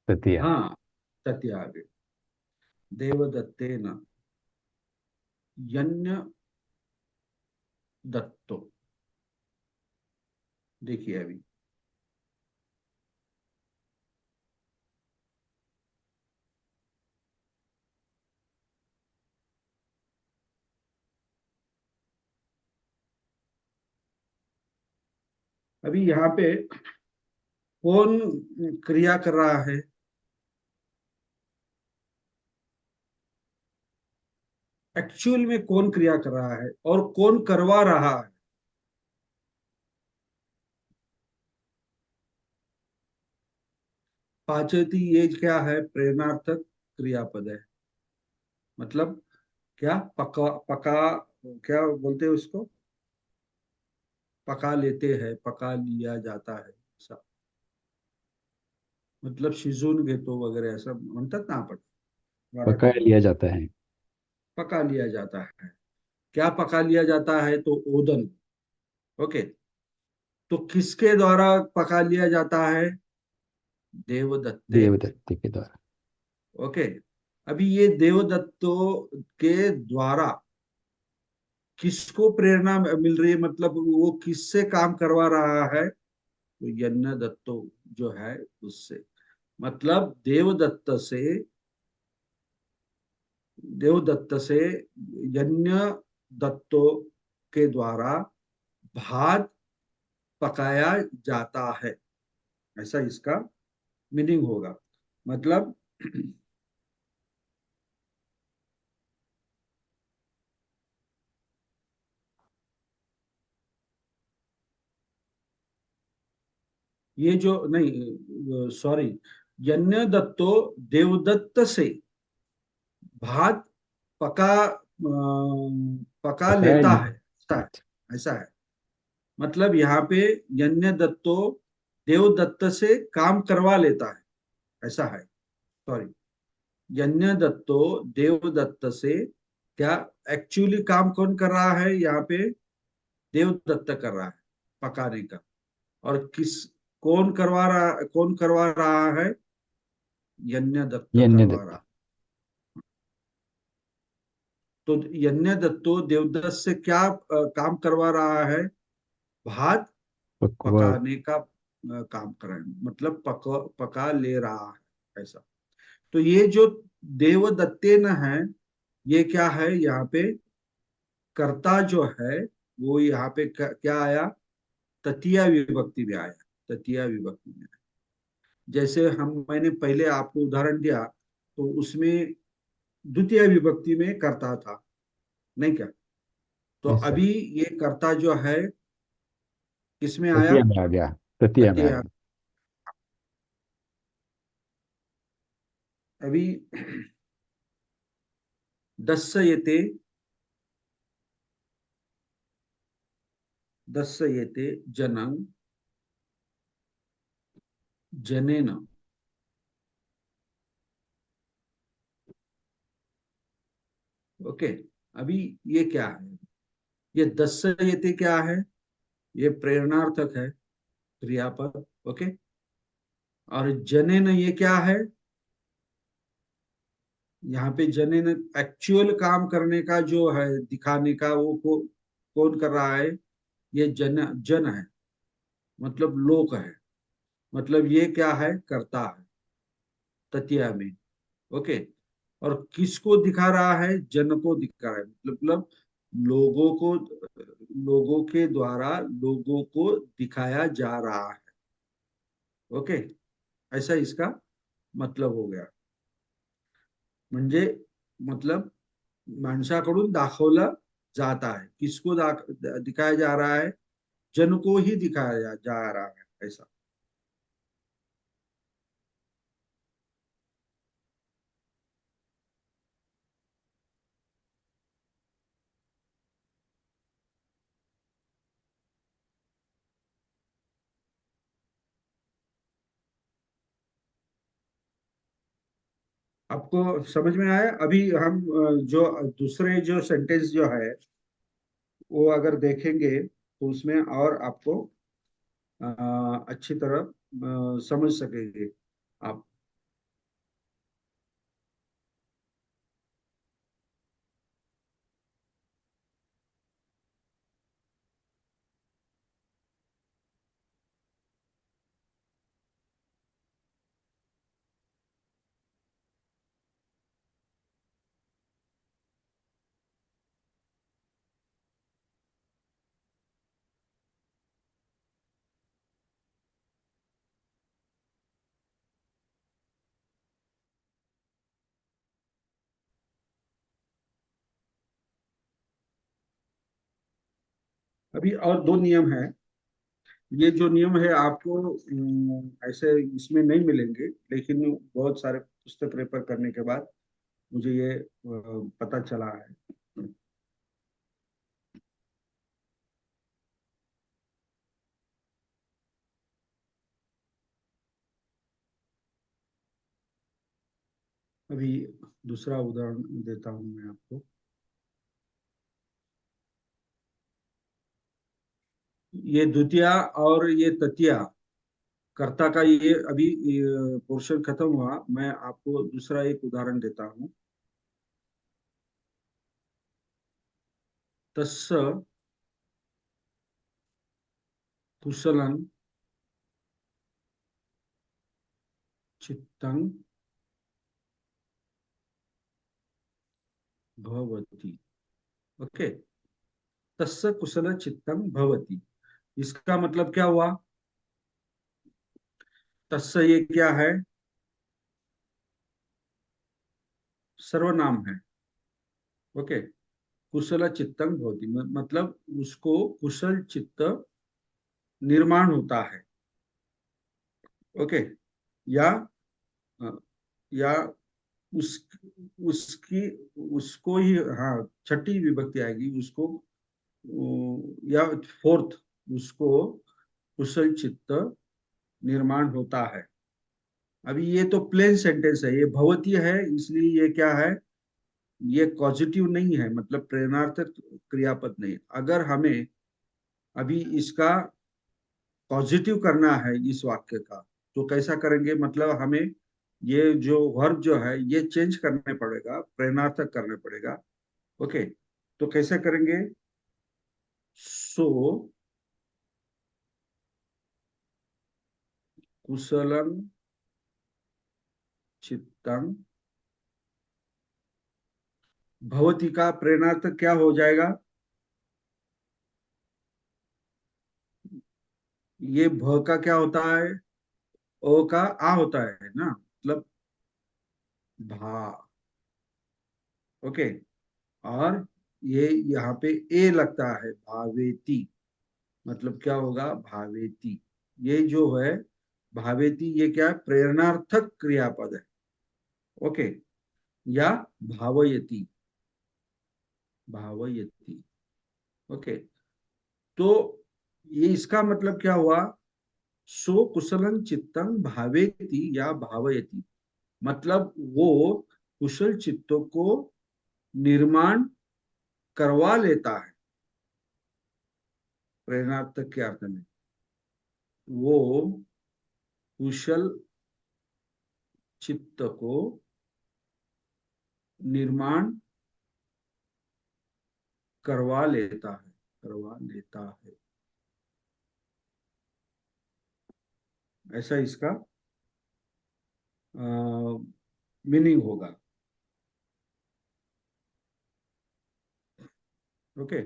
तृतीया। हाँ, तथ्य आगे, देवदत्तेन यज्ञ दत्तो। देखिए अभी, अभी यहाँ पे कौन क्रिया कर रहा है? एक्चुअल में कौन क्रिया कर रहा है और कौन करवा रहा है। पाचेती ये क्या है, प्रेरणार्थक क्रियापद है। मतलब क्या, पका पका, क्या बोलते हैं उसको, पका लेते हैं, पका लिया जाता है ऐसा। मतलब शिजून घेतो वगैरह असं म्हणतात ना आपण पका मराठी में। लिया जाता है। पका लिया जाता है। क्या पका लिया जाता है, तो ओदन। ओके। तो किसके द्वारा पका लिया जाता है, देवदत्ते। देवदत्त के द्वारा। ओके। अभी ये देवदत्तों के द्वारा किसको प्रेरणा मिल रही है, मतलब वो किससे काम करवा रहा है, तो यज्ञ दत्तो जो है उससे। मतलब देवदत्त से यज्ञ दत्तों के द्वारा भात पकाया जाता है, ऐसा इसका मीनिंग होगा। मतलब ये जो नहीं, सॉरी, यज्ञ दत्तो देवदत्त से भात पका पका पकाया लेता नहीं। है, ऐसा है। ऐसा है। मतलब यहाँ पे यज्ञ दत्तो देवदत्त से काम करवा लेता है, ऐसा है। सॉरी, यज्ञ दत्तो देवदत्त से क्या, एक्चुअली काम कौन कर रहा है यहाँ पे, देवदत्त कर रहा है पकाने का। और कौन करवा रहा है, यज्ञ दत्त यज्ञ करवा दत्त। रहा। तो यज्ञ दत्तो देवदत्त से क्या काम करवा रहा है, भात पकवा। पकाने का काम कर रहा है, मतलब पका ले रहा है ऐसा। तो ये जो देवदत्तेन है, ये क्या है यहाँ पे, कर्ता जो है वो यहाँ पे क्या आया, तृतीया विभक्ति में आया। तृतीया विभक्ति में, जैसे मैंने पहले आपको उदाहरण दिया, तो उसमें द्वितीय विभक्ति में कर्ता था, नहीं क्या। तो यस सर। अभी ये कर्ता जो है किसमें आया, तृतीया में आ गया। तृतीया में आ तृतीया। गया। अभी दस्यते, दस्यते जनं जनेन। ओके। अभी ये क्या है, ये दस्यते क्या है, ये प्रेरणार्थक है, क्रियापद। ओके। और जनेन ये क्या है, यहाँ पे जनेन एक्चुअल काम करने का जो है, दिखाने का, वो कौन कर रहा है, ये जन है, मतलब लोक है। मतलब ये क्या है, करता है तृतीया में। ओके। और किसको दिखा रहा है, जन को दिखा रहा है, मतलब लोगों को, लोगों के द्वारा लोगों को दिखाया जा रहा है। ओके। ऐसा इसका मतलब हो गया। म्हणजे मतलब माणसाकडून दाखवलं जाता है, किसको दिखाया जा रहा है, जन को ही दिखाया जा रहा है ऐसा। आपको समझ में आया। अभी हम जो दूसरे जो सेंटेंस जो है वो अगर देखेंगे, तो उसमें और आपको अच्छी तरह समझ सकेंगे आप। अभी और दो नियम है। ये जो नियम है आपको ऐसे इसमें नहीं मिलेंगे, लेकिन बहुत सारे पुस्तक रेफर करने के बाद मुझे ये पता चला है। अभी दूसरा उदाहरण देता हूं मैं आपको। ये द्वितीया और ये तृतीया कर्ता का ये अभी पोर्शन खत्म हुआ। मैं आपको दूसरा एक उदाहरण देता हूँ। तस्स कुशलं चित्तं भवति। ओके। तस्य कुशल चित्तं भवति, इसका मतलब क्या हुआ? तस्य ये क्या है? सर्वनाम है। ओके। कुशल चित्तं भवति मतलब उसको कुशल चित्त निर्माण होता है। ओके। या या उस उसकी उसको ही, हाँ, छठी विभक्ति आएगी उसको, या फोर्थ, उसको कुशल चित्त निर्माण होता है। अभी ये तो प्लेन सेंटेंस है, ये भवती है, इसलिए ये क्या है? ये पॉजिटिव नहीं है, मतलब प्रेरणार्थक क्रियापद नहीं। अगर हमें अभी इसका पॉजिटिव करना है इस वाक्य का, तो कैसा करेंगे? मतलब हमें ये जो वर्ब जो है ये चेंज करने पड़ेगा, प्रेरणार्थक करने पड़ेगा। ओके। तो कैसे करेंगे? सो कुशलम चित्तम भवती का प्रेरणार्थक क्या हो जाएगा? ये भ का क्या होता है? ओ का आ होता है ना, मतलब भा। ओके। और ये यहाँ पे ए लगता है, भावेती, मतलब क्या होगा? भावेती। ये जो है भावेती, ये क्या है? प्रेरणार्थक क्रियापद है। ओके। या भावयति, भावयति। ओके। तो ये इसका मतलब क्या हुआ? सो कुशलं चित्तं भावेति या भावयति, मतलब वो कुशल चित्तों को निर्माण करवा लेता है। प्रेरणार्थक के अर्थ में वो कुशल चित्त को निर्माण करवा लेता है, करवा लेता है, ऐसा इसका मीनिंग होगा। ओके।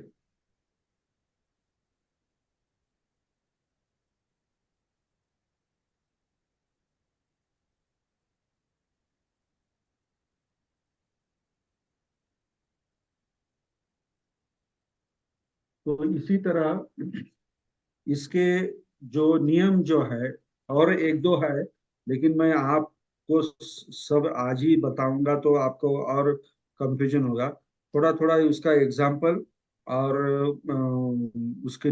तो इसी तरह इसके जो नियम जो है, और एक दो है, लेकिन मैं आपको सब आज ही बताऊंगा तो आपको और कंफ्यूजन होगा। थोड़ा थोड़ा उसका एग्जाम्पल और उसके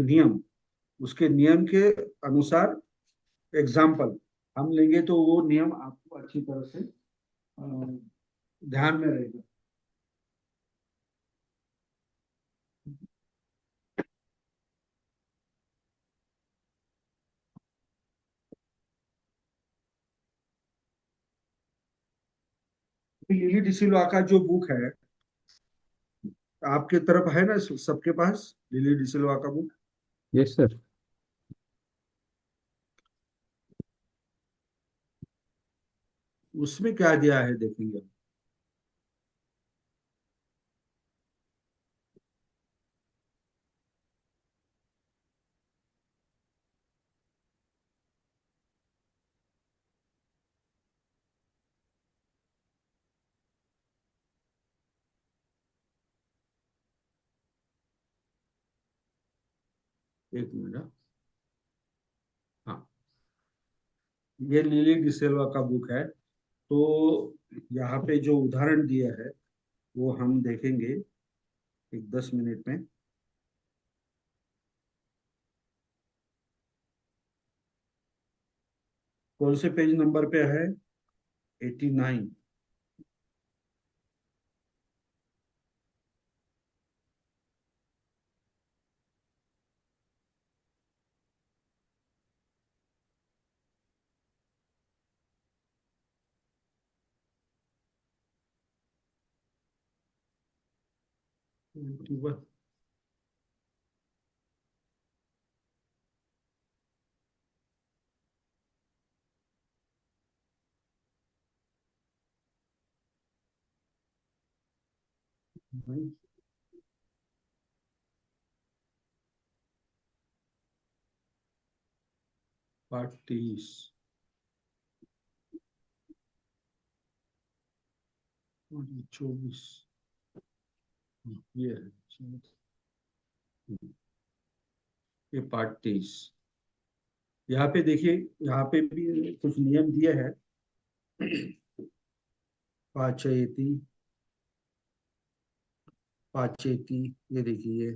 नियम के अनुसार एग्जाम्पल हम लेंगे, तो वो नियम आपको अच्छी तरह से ध्यान में रहेगा। लिली डिसिल्वा का जो बुक है आपके तरफ है ना, सबके पास लिली डिसिल्वा का बुक? Yes sir. उसमें क्या दिया है देखेंगे। एक मिनट। हाँ, ये लिली डिसेल्वा का बुक है। तो यहाँ पे जो उदाहरण दिया है वो हम देखेंगे एक 10 मिनट में। कौन से पेज नंबर पे है? 89। पार्ट 30 और ये 24। ये है, ये पार्ट 30। यहाँ पे देखिए, यहाँ पे भी कुछ नियम दिए हैं। पाचयति, पाचेती, ये देखिए।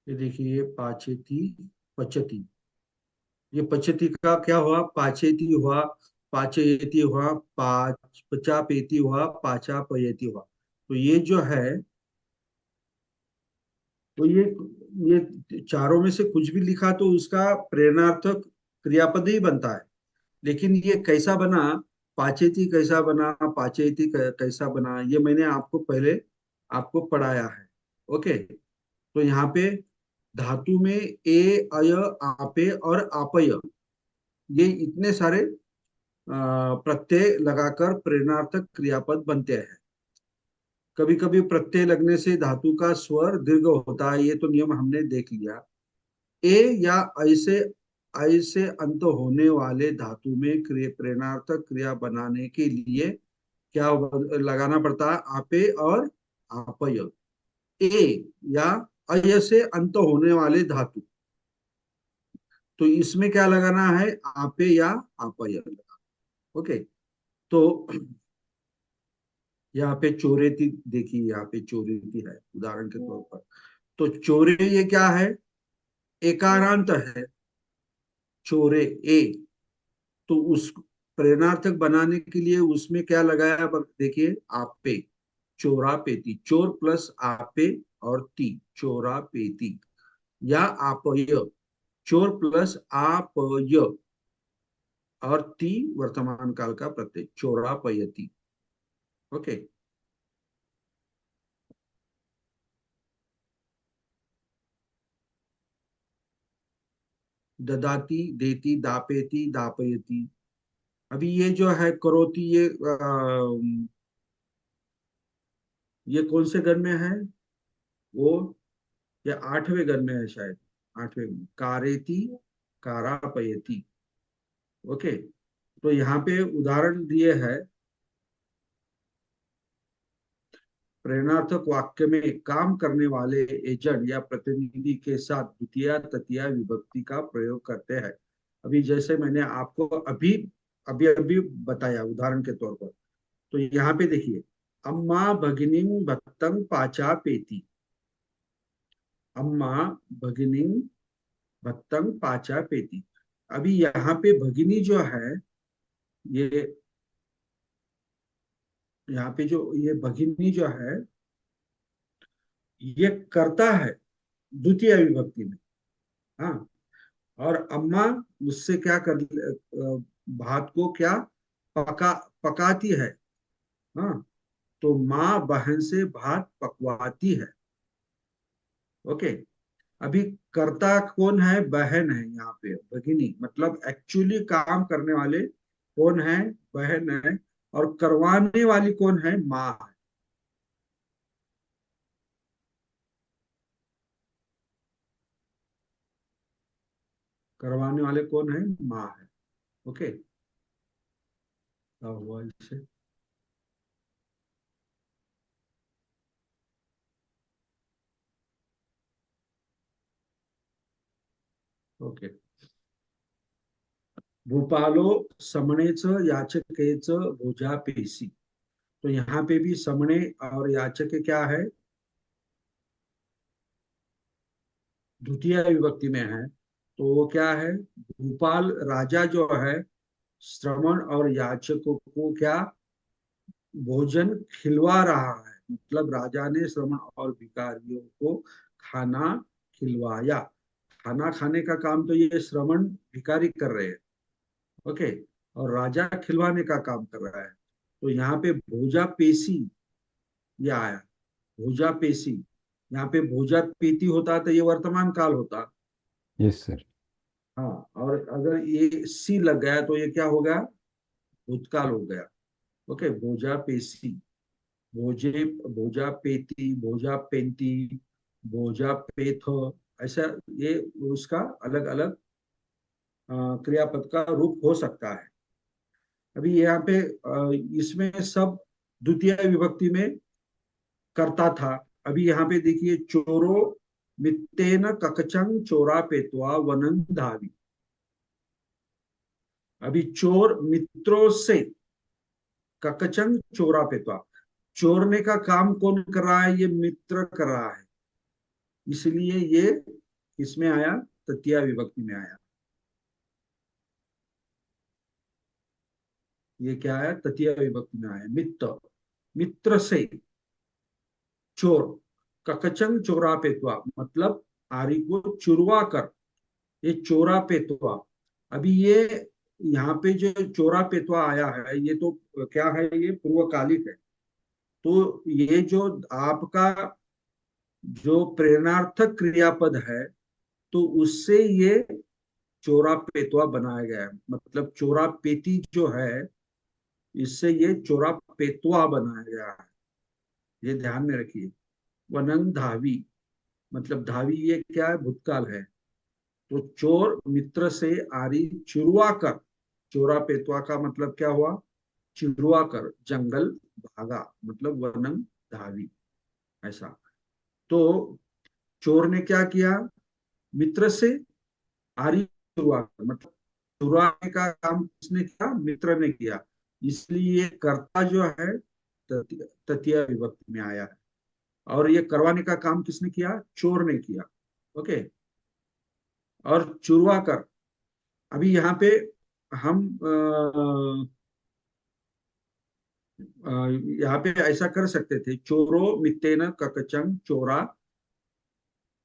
ये देखिए पाचेती, पचती। ये पचती का क्या हुआ? पाचेती हुआ, पाचयति हुआ, पचापेती हुआ, पाचापयति हुआ। तो ये जो है, तो ये चारों में से कुछ भी लिखा तो उसका प्रेरणार्थक क्रियापद ही बनता है। लेकिन ये कैसा बना, पाचेती कैसा बना, पाचेती कैसा बना, ये मैंने आपको पहले आपको पढ़ाया है। ओके। तो यहाँ पे धातु में ए, अय, आपे और आपय, ये इतने सारे प्रत्यय लगाकर प्रेरणार्थक क्रियापद बनते हैं। कभी कभी प्रत्यय लगने से धातु का स्वर दीर्घ होता है, ये तो नियम हमने देख लिया। ए या ऐसे ऐसे अंत होने वाले धातु में प्रेरणार्थक क्रिया बनाने के लिए क्या लगाना पड़ता है? आपे और आपय। ए या अय से अंत होने वाले धातु, तो इसमें क्या लगाना है? आपे या आपय। ओके। तो यहाँ पे चोरेती देखिए, यहाँ पे चोरेती है उदाहरण के तौर पर। तो चोरे ये क्या है? एकारांत है, चोरे ए। तो उस प्रेरणार्थक बनाने के लिए उसमें क्या लगाया देखिए, आपे, चोरा पेती, चोर प्लस आपे और ती, चोरा पेती। या आपय, चोर प्लस आपय और ती वर्तमान काल का प्रत्यय, चोरा पयती। ओके। ददाती, देती, दापेती, दापयती। अभी ये जो है करोती, ये कौन से गण में है? वो ये 8वें गण में है शायद। 8वें में कारेती, कारापयती। ओके। तो यहाँ पे उदाहरण दिए है, प्रेरणार्थक वाक्य में काम करने वाले एजेंट या प्रतिनिधि के साथ द्वितीय तृतीय विभक्ति का प्रयोग करते हैं। अभी जैसे मैंने आपको अभी अभी अभी बताया उदाहरण के तौर पर। तो यहाँ पे देखिए, अम्मा भगिनी भत्तंग पाचा पेती। अम्मा भगिनी भत्तंग पाचा पेती। अभी यहाँ पे भगिनी जो है, ये यहाँ पे जो ये भगिनी जो है, ये करता है द्वितीय विभक्ति में। हाँ। और अम्मा उससे क्या कर भात को क्या पका पकाती है। हाँ। तो माँ बहन से भात पकवाती है। ओके। अभी कर्ता कौन है? बहन है यहाँ पे, भगिनी, मतलब एक्चुअली काम करने वाले कौन है? बहन है। और करवाने वाली कौन है? माँ है। करवाने वाले कौन है? माँ है। ओके। क्या हुआ इसे? ओके। भूपालो समणेच याचकेच भुजा पेशी। तो यहाँ पे भी समणे और याचक क्या है, द्वितीय विभक्ति में है। तो वो क्या है, भूपाल राजा जो है श्रवण और याचकों को क्या भोजन खिलवा रहा है, मतलब राजा ने श्रवण और भिखारियों को खाना खिलवाया। खाना खाने का काम तो ये श्रवण भिखारी कर रहे हैं। ओके। और राजा खिलवाने का काम कर रहा है। तो यहाँ पे भोजा पेशी ये आया, भोजा पेशी। यहाँ पे भोजा पेती होता तो ये वर्तमान काल होता। Yes sir. हाँ, और अगर ये सी लग गया तो ये क्या हो गया, भूतकाल हो गया। ओके, भोजा पेशी, भोजे, भोजा पेती, भोजा पेंती, भोजा पेथ, ऐसा ये उसका अलग अलग क्रियापद का रूप हो सकता है। अभी यहाँ पे इसमें सब द्वितीय विभक्ति में करता था। अभी यहाँ पे देखिए, चोरो मित्तेन ककचंग चोरा पेत्वा वनन धावी। अभी चोर मित्रों से, ककचंग चोरा पेत्वा, चोरने का काम कौन कर रहा है, ये मित्र कर रहा है। इसलिए ये इसमें आया, तृतीय विभक्ति में आया। ये क्या है, तृतीय विभक्ति में आया, मित्र, मित्र से चोर, ककचंग चोरा पेतवा, मतलब आरी को चुरवा कर, ये चोरा पेतवा। अभी ये यहाँ पे जो चोरा पेतवा आया है, ये तो क्या है, ये पूर्वकालिक है। तो ये जो आपका जो प्रेरणार्थक क्रियापद है, तो उससे ये चोरा पेतवा बनाया गया है। मतलब चोरा पेती जो है, इससे ये चोरा पेतवा बनाया गया है। ये ध्यान में रखिए। वनन धावी, मतलब धावी ये क्या है, भूतकाल है। तो चोर मित्र से आरी चुरवा कर, चोरा पेतवा का मतलब क्या हुआ, चुरवा कर जंगल भागा, मतलब वनन धावी, ऐसा। तो चोर ने क्या किया, मित्र से आरी चुरवा कर, मतलब चुराने का काम किसने किया, मित्र ने किया। इसलिए कर्ता जो है तृतीय विभक्ति में आया है। और ये करवाने का काम किसने किया, चोर ने किया। ओके। और चुरवा कर, अभी यहाँ पे हम यहाँ पे ऐसा कर सकते थे, चोरो मित्तेन ककचंग चोरा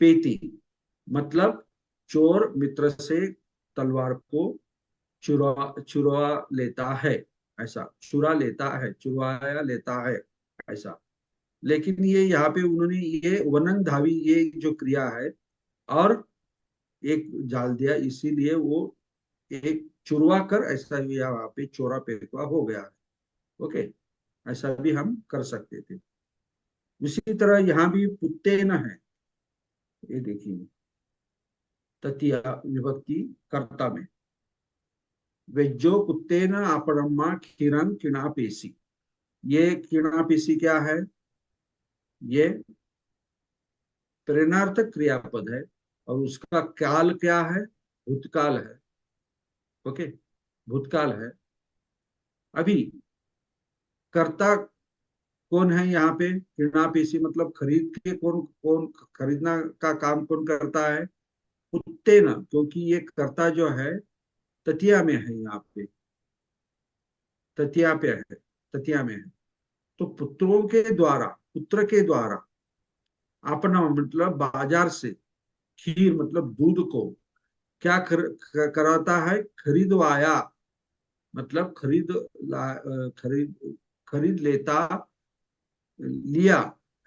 पेती, मतलब चोर मित्र से तलवार को चुरा चुरा लेता है, ऐसा, चुरा लेता है, चुराया लेता है, ऐसा। लेकिन ये यहाँ पे उन्होंने ये वनन धावी ये जो क्रिया है, और एक जाल दिया, इसीलिए वो एक चुरवा कर, ऐसा यहाँ पे चोरा पेटवा हो गया है। ओके, ऐसा भी हम कर सकते थे। उसी तरह यहाँ भी पुत्ते न है, ये देखिए, तृतीय विभक्ति कर्ता में, वेज्जो पुत्ते न आपणम्मा क्षीरं किणापेशी। ये किणापेशी क्या है, ये प्रेरणार्थक क्रियापद है, और उसका काल क्या है, भूतकाल है। ओके, भूतकाल है। अभी कर्ता कौन है यहाँ पे, किरणापेशी, मतलब खरीद के कौन कौन, खरीदना का काम कौन करता है, कुत्ते ना, क्योंकि ये कर्ता जो है ततिया में है, यहाँ पे ततिया पे है, ततिया में है। तो पुत्रों के द्वारा, पुत्र के द्वारा, अपना मतलब बाजार से, खीर मतलब दूध को क्या कराता है, खरीदवाया, मतलब खरीद खरीद लेता, लिया,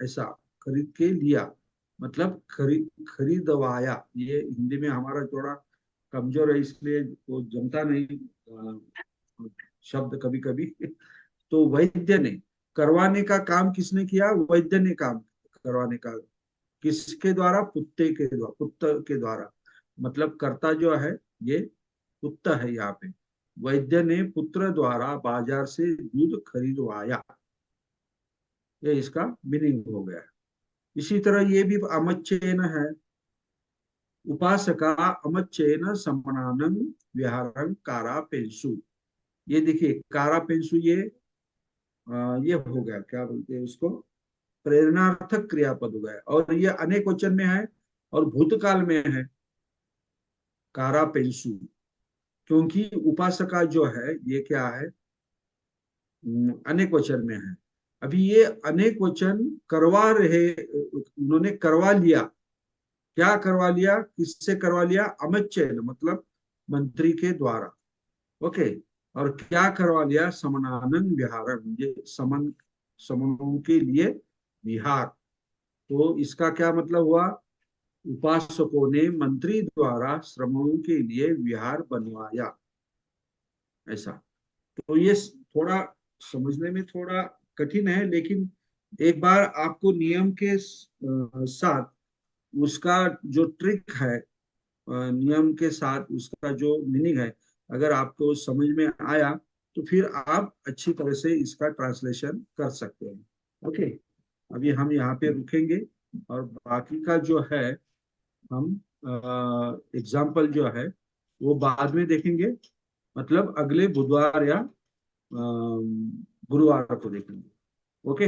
ऐसा, खरीद के लिया, मतलब खरीदवाया। ये हिंदी में हमारा थोड़ा कमजोर है, इसलिए वो जमता नहीं शब्द कभी कभी। तो वैद्य ने, करवाने का काम किसने किया, वैद्य ने काम करवाने का, किसके द्वारा, पुत्ते के द्वारा, पुत्र के द्वारा, मतलब कर्ता जो है ये पुत्र है यहाँ पे। वैद्य ने पुत्र द्वारा बाजार से दूध खरीदवाया। ये इसका मीनिंग हो गया। इसी तरह ये भी अमच्चेन है। उपासका अमच्चेन समनानं विहारं कारापेंसु। ये देखिए कारापेंसु, ये हो गया, क्या बोलते हैं उसको, प्रेरणार्थक क्रियापद हो गया, और ये अनेक वचन में है और भूतकाल में है, कारापेंसु। क्योंकि उपासका जो है ये क्या है, अनेक वचन में है। अभी ये अनेक वचन करवा रहे, उन्होंने करवा लिया। क्या करवा लिया, किससे करवा लिया, अमच्चयन मतलब मंत्री के द्वारा। ओके। और क्या करवा लिया, समनानन विहारम, ये समनों के लिए विहार। तो इसका क्या मतलब हुआ, उपासकों ने मंत्री द्वारा श्रमणों के लिए विहार बनवाया, ऐसा। तो ये थोड़ा समझने में थोड़ा कठिन है, लेकिन एक बार आपको नियम के साथ उसका जो ट्रिक है, नियम के साथ उसका जो मीनिंग है, अगर आपको समझ में आया तो फिर आप अच्छी तरह से इसका ट्रांसलेशन कर सकते हैं। ओके। अभी हम यहाँ पे रुकेंगे और बाकी का जो है हम एग्जाम्पल जो है वो बाद में देखेंगे, मतलब अगले बुधवार या गुरुवार को देखेंगे। ओके।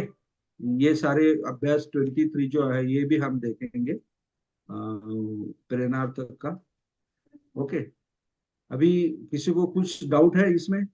ये सारे अभ्यास 23 जो है ये भी हम देखेंगे प्रेरणार्थक का। ओके। अभी किसी को कुछ डाउट है इसमें?